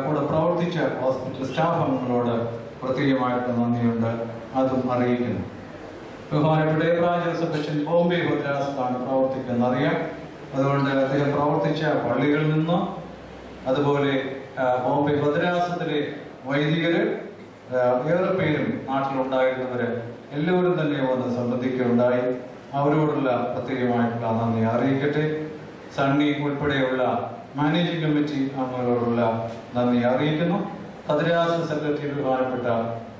കൂടെ പ്രവർത്തിച്ച ഹോസ്പിറ്റൽ സ്റ്റാഫ് അംഗങ്ങളോട് പ്രത്യേകമായിട്ടുള്ള നന്ദിയുണ്ട്, അതും അറിയിക്കുന്നു. ബഹുമാനപ്പെട്ട എബ്രഹാം ജോസഫ് അച്ഛൻ ബോംബെ ഭദ്രാസനമാണ് പ്രവർത്തിക്കുന്നറിയാം. അതുകൊണ്ട് അദ്ദേഹം പ്രവർത്തിച്ച പള്ളികളിൽ നിന്ന്, അതുപോലെ ബോംബെ ഭദ്രാസനത്തിലെ വൈദികര് ഏറെ പേരും നാട്ടിലുണ്ടായിരുന്നവര് എല്ലാവരും തന്നെ വന്ന് സംബന്ധിക്കുകയുണ്ടായി. അവരോടുള്ള പ്രത്യേകമായിട്ടുള്ള നന്ദി അറിയിക്കട്ടെ. സണ്ണി ഉൾപ്പെടെയുള്ള മാനേജിംഗ് കമ്മിറ്റി അംഗങ്ങളോടുള്ള നന്ദി അറിയിക്കുന്നു. ഭദ്രാസന സെക്രട്ടറി ബഹുമാനപ്പെട്ട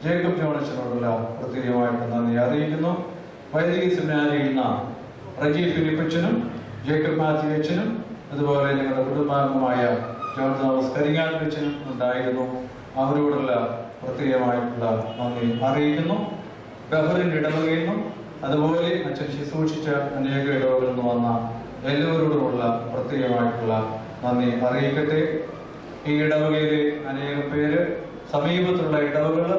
ജേക്കബ് ജോണച്ചനോടുള്ള പ്രത്യേകമായിട്ട് നന്ദി അറിയിക്കുന്നു. വൈദിക സെമിനാരിയിൽ നിന്ന് റജി ഫിലിപ്പച്ചനും ജേക്കബ് മാത്യു അച്ഛനും, അതുപോലെ ഞങ്ങളുടെ കുടുംബാംഗമായ ജോൺ തോമസ് കരിങ്ങാട്ടച്ചനും ഉണ്ടായിരുന്നു. അവരോടുള്ള പ്രത്യേകമായിട്ടുള്ള നന്ദി അറിയിക്കുന്നു. ബഹറിൻ ഇടവകയിൽ നിന്നും, അതുപോലെ അച്ഛൻ ശുശ്രൂഷിച്ച അനേക ഇടവകളിൽ നിന്ന് വന്ന എല്ലാവരോടുമുള്ള പ്രത്യേകമായിട്ടുള്ള നന്ദി അറിയിക്കട്ടെ. ഈ ഇടവകയിലെ അനേകം പേര്, സമീപത്തുള്ള ഇടവകൾ,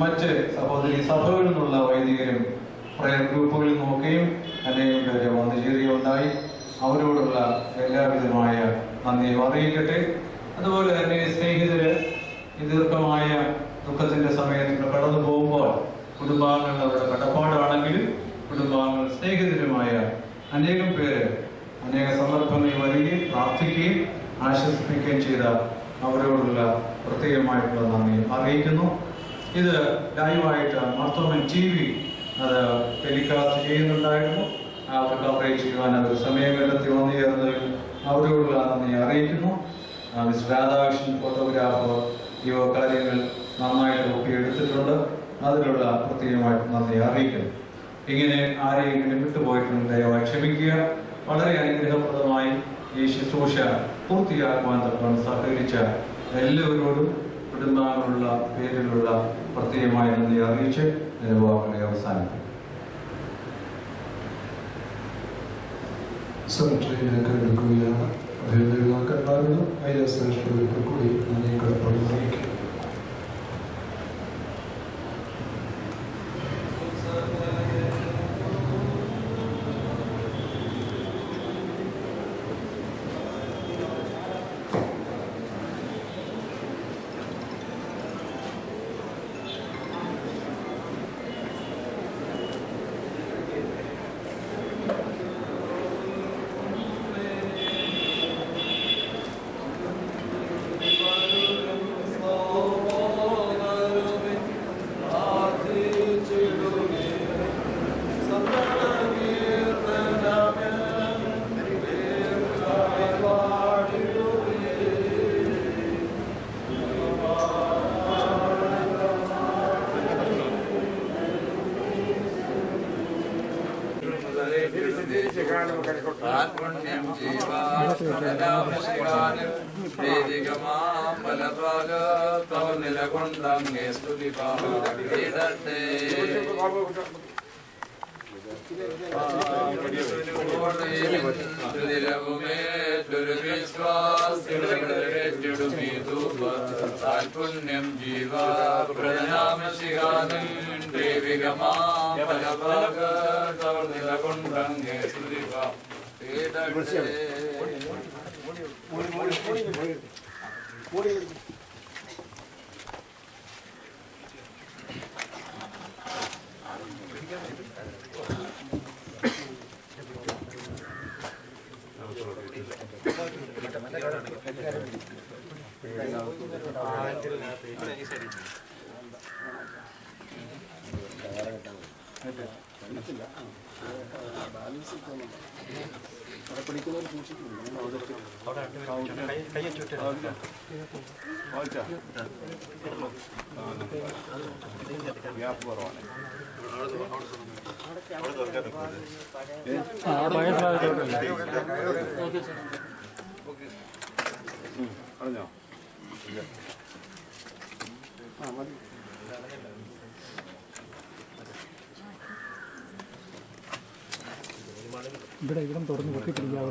മറ്റ് സഹോദരി സഭകളിൽ നിന്നുള്ള വൈദികരും പ്രയർ ഗ്രൂപ്പുകളിൽ നോക്കുകയും അനേകം പേര് വന്നു ചേരുകയുണ്ടായി. അവരോടുള്ള എല്ലാവിധമായ നന്ദിയും അറിയിക്കട്ടെ. അതുപോലെ തന്നെ സ്നേഹിതര് ഈ ദീർഘമായ ദുഃഖത്തിന്റെ സമയത്ത് കടന്നു പോകുമ്പോൾ കുടുംബാംഗങ്ങൾ അവരുടെ കടപ്പാടാണെങ്കിലും കുടുംബാംഗങ്ങൾ സ്നേഹിതരുമായ അനേകം പേര് അനേക സന്ദർഭങ്ങളിൽ വരികയും പ്രാർത്ഥിക്കുകയും ആശ്വസിപ്പിക്കുകയും ചെയ്ത അവരോടുള്ള പ്രത്യേകമായിട്ടുള്ള നന്ദി അറിയിക്കുന്നു. ഇത് ലൈവായിട്ട് മാർത്തോമൻ TV അത് ടെലികാസ്റ്റ് ചെയ്യുന്നുണ്ടായിരുന്നു. അവർ കവറേജ് ചെയ്യുവാൻ അവർ സമയം കണ്ടെത്തി വന്നു ചേർന്നതിൽ അവരോടുള്ള നന്ദി അറിയിക്കുന്നു. മിസ് രാധാകൃഷ്ണൻ ഫോട്ടോഗ്രാഫർ ഈ കാര്യങ്ങൾ നന്നായിട്ട് ഒപ്പിയെടുത്തിട്ടുണ്ട്. അതിലുള്ള പ്രത്യേകമായിട്ട് നന്ദി അറിയിക്കുന്നു. ഇങ്ങനെ ആരെയെങ്കിലും വിട്ടുപോയിട്ടുണ്ടെങ്കിൽ ദയവായി ക്ഷമിക്കുക. വളരെ അനുഗ്രഹപ്രദമായി ഈ ശുശ്രൂഷ പൂർത്തിയാക്കുവാൻ തക്കം സഹകരിച്ച എല്ലാവരോടും കുടുംബാംഗങ്ങളുള്ള പേരിലുള്ള പ്രത്യേകമായി നന്ദി അറിയിച്ച് നിലവാക്കളെ അവസാനിക്കും. സെമിട്രിയിലേക്ക് എടുക്കുകയാണ്. അഭിനന്ദനമാക്കന്മാരോടും ഐരശ്രേഷ്ഠർക്ക് കൂടി നന്ദി കടപ്പാട് അറിയിക്കും. ഇവിടെ തുറന്ന് പൊക്കി പിടിക്കാവുന്ന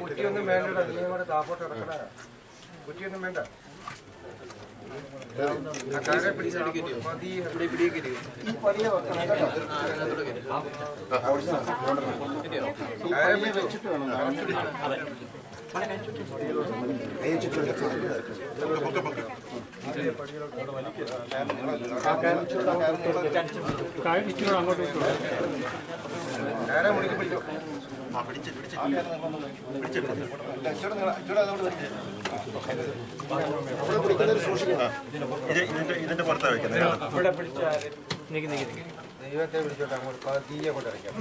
കുറ്റിയൊന്നും വേണ്ട, അതിനെ കൂടെ താപ്പോട്ട് ഇറക്കണ കുറ്റിയൊന്നും വേണ്ട. അങ്ങോട്ട് ഇതിന്റെ പുറത്താണ് വെക്കുന്നത്. ദൈവത്തെ വിളിച്ചോട്ടെ, അങ്ങോട്ട് പതിയെ കൊണ്ടിറക്കാം.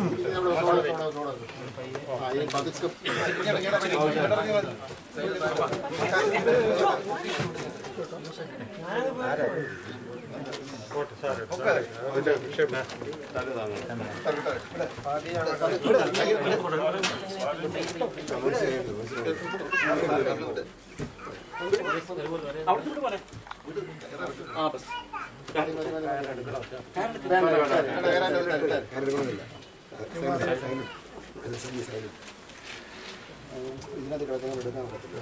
ഇതിനകത്ത് കിടക്കുന്ന എടുക്കാൻ പറ്റില്ല.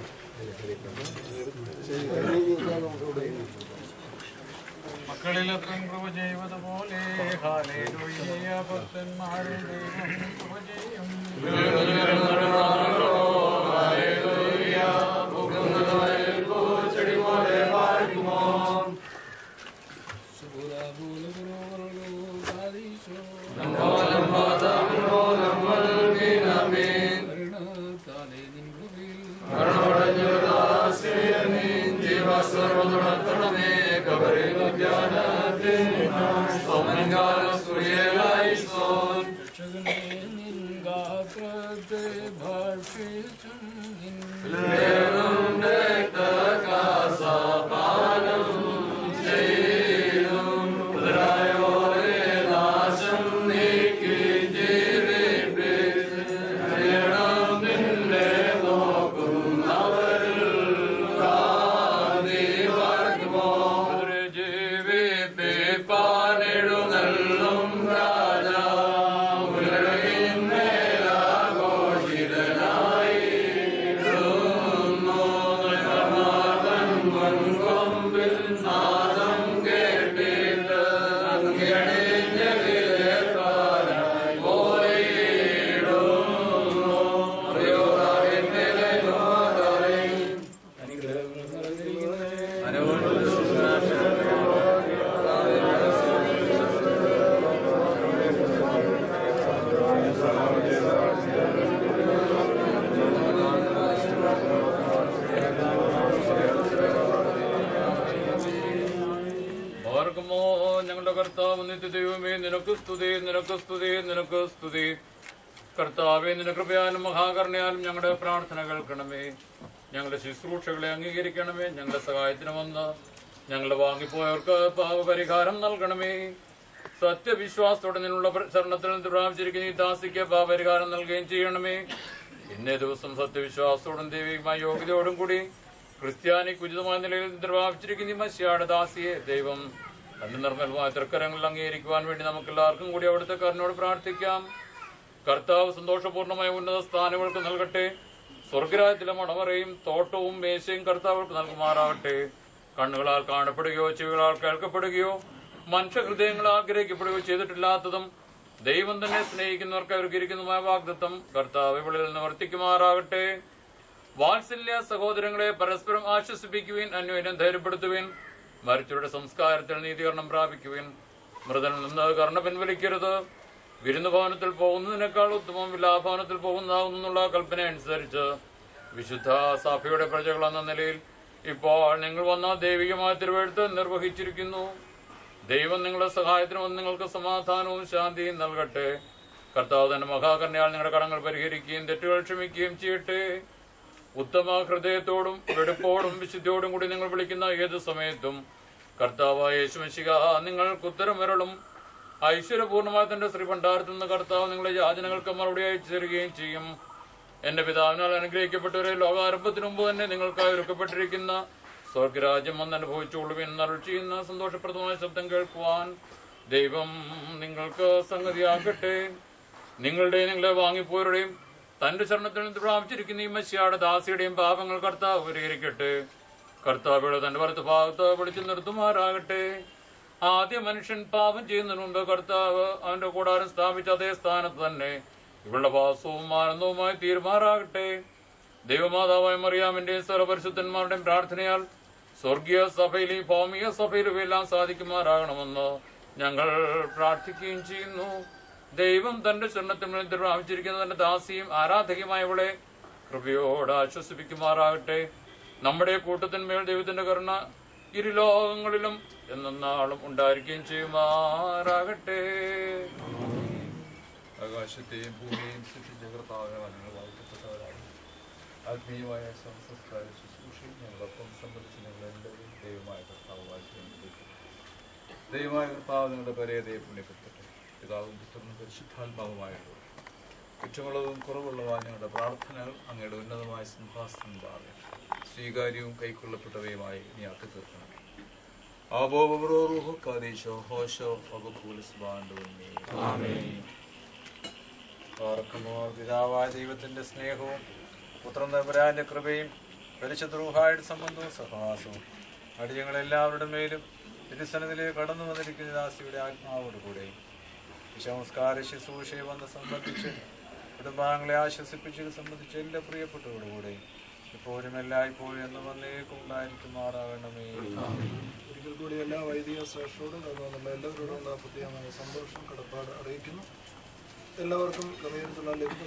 മക്കളിലത്രയും കൃപ ചെയ്വതുപോലെ ഹല്ലേലൂയ ഭക്തന്മാരെ ദൈവം കൃപ ചെയ്യും. ഹല്ലേലൂയ സർവ്വനടത്തണമേ കബറിനുദ്യാനത്തിൽ സ്തോമൻകാലസ്തുയേലായിസ്തോൻ ഗാത്രത്തെ ഭക്ഷിച്ചും രക്തകാസപാനം ചെയ്തും ഹൃദയോരെ നാശം നീക്കി ജീവിപ്പിച്ച് നിന്നെ നോക്കുന്നവരിൽ ജീവിപ്പിപ്പാനെഴുന്നള്ളും രാജാ ഞങ്ങളുടെ കർത്താവ് നിത്യദൈവമേ, നിനക്ക് സ്തുതി, നിനക്ക് സ്തുതി, നിനക്ക് സ്തുതി. കർത്താവേ, നിന്റെ കൃപയാലും മഹാകരുണയാലും ഞങ്ങളുടെ പ്രാർത്ഥന കേൾക്കണമേ. ഞങ്ങളുടെ ശുശ്രൂഷകളെ അംഗീകരിക്കണമേ. ഞങ്ങളുടെ സഹായത്തിന് വന്ന് ഞങ്ങളുടെ വാങ്ങിപ്പോയവർക്ക് പാപപരിഹാരം നൽകണമേ. സത്യവിശ്വാസത്തോടെ നിന്നുള്ള ശരണത്തിൽ നിന്ന് പ്രാപിച്ചിരിക്കുന്ന ഈ ദാസിക്ക് പാപപരിഹാരം നൽകുകയും ചെയ്യണമേ. ഇന്നേ ദിവസം സത്യവിശ്വാസത്തോടും ദൈവികമായ യോഗ്യതയോടും കൂടി ക്രിസ്ത്യാനിക്ക് ഉചിതമായ നിലയിൽ പ്രാപിച്ചിരിക്കുന്ന ഈ മശിയാട് ദാസിയെ ദൈവം തന്റെ നിർമ്മലമായ തൃക്കരങ്ങളിൽ അംഗീകരിക്കുവാൻ വേണ്ടി നമുക്ക് എല്ലാവർക്കും കൂടി അവിടുത്തെ കരുണയോട് പ്രാർത്ഥിക്കാം. കർത്താവ് സന്തോഷപൂർണ്ണമായ ഉന്നത സ്ഥാനങ്ങൾക്ക് നൽകട്ടെ. സ്വർഗരാജ്യത്തിലെ മണവറയും തോട്ടവും മേശയും കർത്താവൾക്ക് നൽകുമാറാകട്ടെ. കണ്ണുകളാൽ കാണപ്പെടുകയോ ചെവികളാൽ കേൾക്കപ്പെടുകയോ മനുഷ്യഹൃദയങ്ങളാൽ ഗ്രഹിക്കപ്പെടുകയോ ചെയ്തിട്ടില്ലാത്തതും ദൈവം തന്നെ സ്നേഹിക്കുന്നവർക്ക് ഒരുക്കിയിരിക്കുന്നതുമായ വാഗ്ദത്തം കർത്താവ് ഇവളിൽ നിവർത്തിക്കുമാറാകട്ടെ. വാത്സല്യ സഹോദരങ്ങളെ പരസ്പരം ആശ്വസിപ്പിക്കുവിൻ, അന്യോന്യം ധൈര്യപ്പെടുത്തുവിൻ. മരിച്ചവരുടെ സംസ്കാരത്തിൽ നീതീകരണം പ്രാപിക്കുവിൻ. മൃതനിൽ നിന്ന് കരുണ പിൻവലിക്കരുത്. വിരുന്ന് ഭവനത്തിൽ പോകുന്നതിനേക്കാൾ ഉത്തമം വിലാഭവനത്തിൽ പോകുന്നതാകുന്നുള്ള കൽപ്പന അനുസരിച്ച് വിശുദ്ധ സഭയുടെ പ്രജകൾ എന്ന നിലയിൽ ഇപ്പോൾ നിങ്ങൾ വന്ന ദൈവികമായ തിരുവെഴുത്ത് നിർവഹിച്ചിരിക്കുന്നു. ദൈവം നിങ്ങളുടെ സഹായത്തിന് വന്ന് നിങ്ങൾക്ക് സമാധാനവും ശാന്തിയും നൽകട്ടെ. കർത്താവ് തന്റെ മഹാകരുണയാൽ നിങ്ങളുടെ കടങ്ങൾ പരിഹരിക്കുകയും തെറ്റുകൾ ക്ഷമിക്കുകയും ചെയ്യട്ടെ. ഉത്തമ ഹൃദയത്തോടും വെടുപ്പോടും വിശുദ്ധിയോടും കൂടി നിങ്ങൾ വിളിക്കുന്ന ഏത് സമയത്തും കർത്താവായ യേശുമിശിഹ നിങ്ങൾക്ക് ഉത്തരം വരളും. ഐശ്വര്യപൂർണ്ണമായ തന്റെ ശ്രീഭണ്ഡാരത്തിൽ നിന്ന് കർത്താവ് നിങ്ങളുടെ യാചനകൾക്ക് മറുപടി അയച്ചു തരികയും ചെയ്യും. എന്റെ പിതാവിനാൽ അനുഗ്രഹിക്കപ്പെട്ടവരെ ലോകാരംഭത്തിനു മുമ്പ് തന്നെ നിങ്ങൾക്കായി ഒരുക്കപ്പെട്ടിരിക്കുന്ന സ്വർഗരാജ്യം വന്ന് അനുഭവിച്ചുകൊള്ളുവിൻ അരുൾ ചെയ്യുന്ന സന്തോഷപ്രദമായ ശബ്ദം കേൾക്കുവാൻ ദൈവം നിങ്ങൾക്ക് സംഗതിയാക്കട്ടെ. നിങ്ങളെ വാങ്ങിപ്പോരുടെയും തന്റെ ശരണത്തിൽ നിന്ന് പ്രാപിച്ചിരിക്കുന്ന ഈ മശിയാട് ദാസിയുടെയും പാപങ്ങൾ കർത്താവ് പരിഹരിക്കട്ടെ. കർത്താവ് തന്റെ വലത്ത് ഭാഗത്ത് വിളിച്ചു നിർത്തുമാറാകട്ടെ. ആദ്യ മനുഷ്യൻ പാപം ചെയ്യുന്നതിന് മുമ്പ് കർത്താവ് അവന്റെ കൂടാരം സ്ഥാപിച്ച അതേ സ്ഥാനത്ത് തന്നെ ഇവളുടെ വാസവും ആനന്ദവുമായി തീരുമാറാകട്ടെ. ദൈവമാതാവായ മറിയാമിന്റെയും സർവപരിശുദ്ധന്മാരുടെയും പ്രാർത്ഥനയാൽ സ്വർഗീയ സഭയിലും ഭൗമിക സഭയിലും എല്ലാം സാധിക്കുമാറാകണമെന്ന് ഞങ്ങൾ പ്രാർത്ഥിക്കുകയും ചെയ്യുന്നു. ദൈവം തന്റെ ശരണത്തിൽ നിന്ന് പ്രാപിച്ചിരിക്കുന്ന തന്റെ ദാസിയും ആരാധകയുമായവളെ കൃപയോട് ആശ്വസിപ്പിക്കുമാറാകട്ടെ. നമ്മുടെ കൂട്ടത്തിന്മേൽ ദൈവത്തിന്റെ കരുണ ഇരുലോകങ്ങളിലും എന്നാളും ഉണ്ടായിരിക്കുകയും ചെയ്യുമാറാകട്ടെ. ആകാശത്തെയും ഭൂമിയെയും സൃഷ്ടിച്ച കർത്താവിനെ ഞങ്ങൾ വാഴ്ത്തപ്പെട്ടവരാണ്. ആത്മീയമായ സംസ്കാര ശുശ്രൂഷയും ഞങ്ങളൊപ്പം സംബന്ധിച്ച് ഞങ്ങളെല്ലാവരും ദൈവമായ കർത്താവ് വാഴ്ച ദൈവമായ കർത്താവ് നിങ്ങളുടെ പരേതയെ പുണ്യപ്പെടുത്തട്ടെ. പിതാവും പുത്രനും പരിശുദ്ധാത്മാവുമായിട്ടുള്ള കുറ്റമുള്ളതും കുറവുള്ളതുമായ ഞങ്ങളുടെ പ്രാർത്ഥനകൾ അങ്ങയുടെ ഉന്നതമായ സിംഹാസനം പാകെ സ്വീകാര്യവും കൈക്കൊള്ളപ്പെട്ടവയുമായി ഇനി ആക്കി തീർക്കണം. പിതാവായ ദൈവത്തിന്റെ സ്നേഹവും പുത്രൻ തമ്പുരാന്റെ കൃപയും പരിശുദ്ധ റൂഹായുടെ സംബന്ധവും സഹവാസവും അടിയങ്ങളെല്ലാവരുടെ മേലും തിരുസന്നിധിയിലേക്ക് കടന്നു വന്നിരിക്കുന്ന ദാസിയുടെ ആത്മാവോടുകൂടെ സംസ്കാര ശുശ്രൂഷയെ വന്ന് സംബന്ധിച്ച് കുടുംബാംഗങ്ങളെ ആശ്വസിപ്പിച്ചത് സംബന്ധിച്ച് എല്ലാ പ്രിയപ്പെട്ടവരോടുകൂടെ ഇപ്പോഴും എല്ലായ്പ്പോഴും എന്ന് വന്നേക്കും ഉണ്ടായിരിക്കുമാറാകണമേ. ഒരിക്കൽ കൂടി എല്ലാ വൈദിക ശ്രേഷ്ഠരോടും നമ്മൾ എല്ലാവരോടും പ്രത്യേകമായ സന്തോഷം കടപ്പാട് അറിയിക്കുന്നു. എല്ലാവർക്കും ക്രമീകരണത്തിലുള്ള ലഭ്യത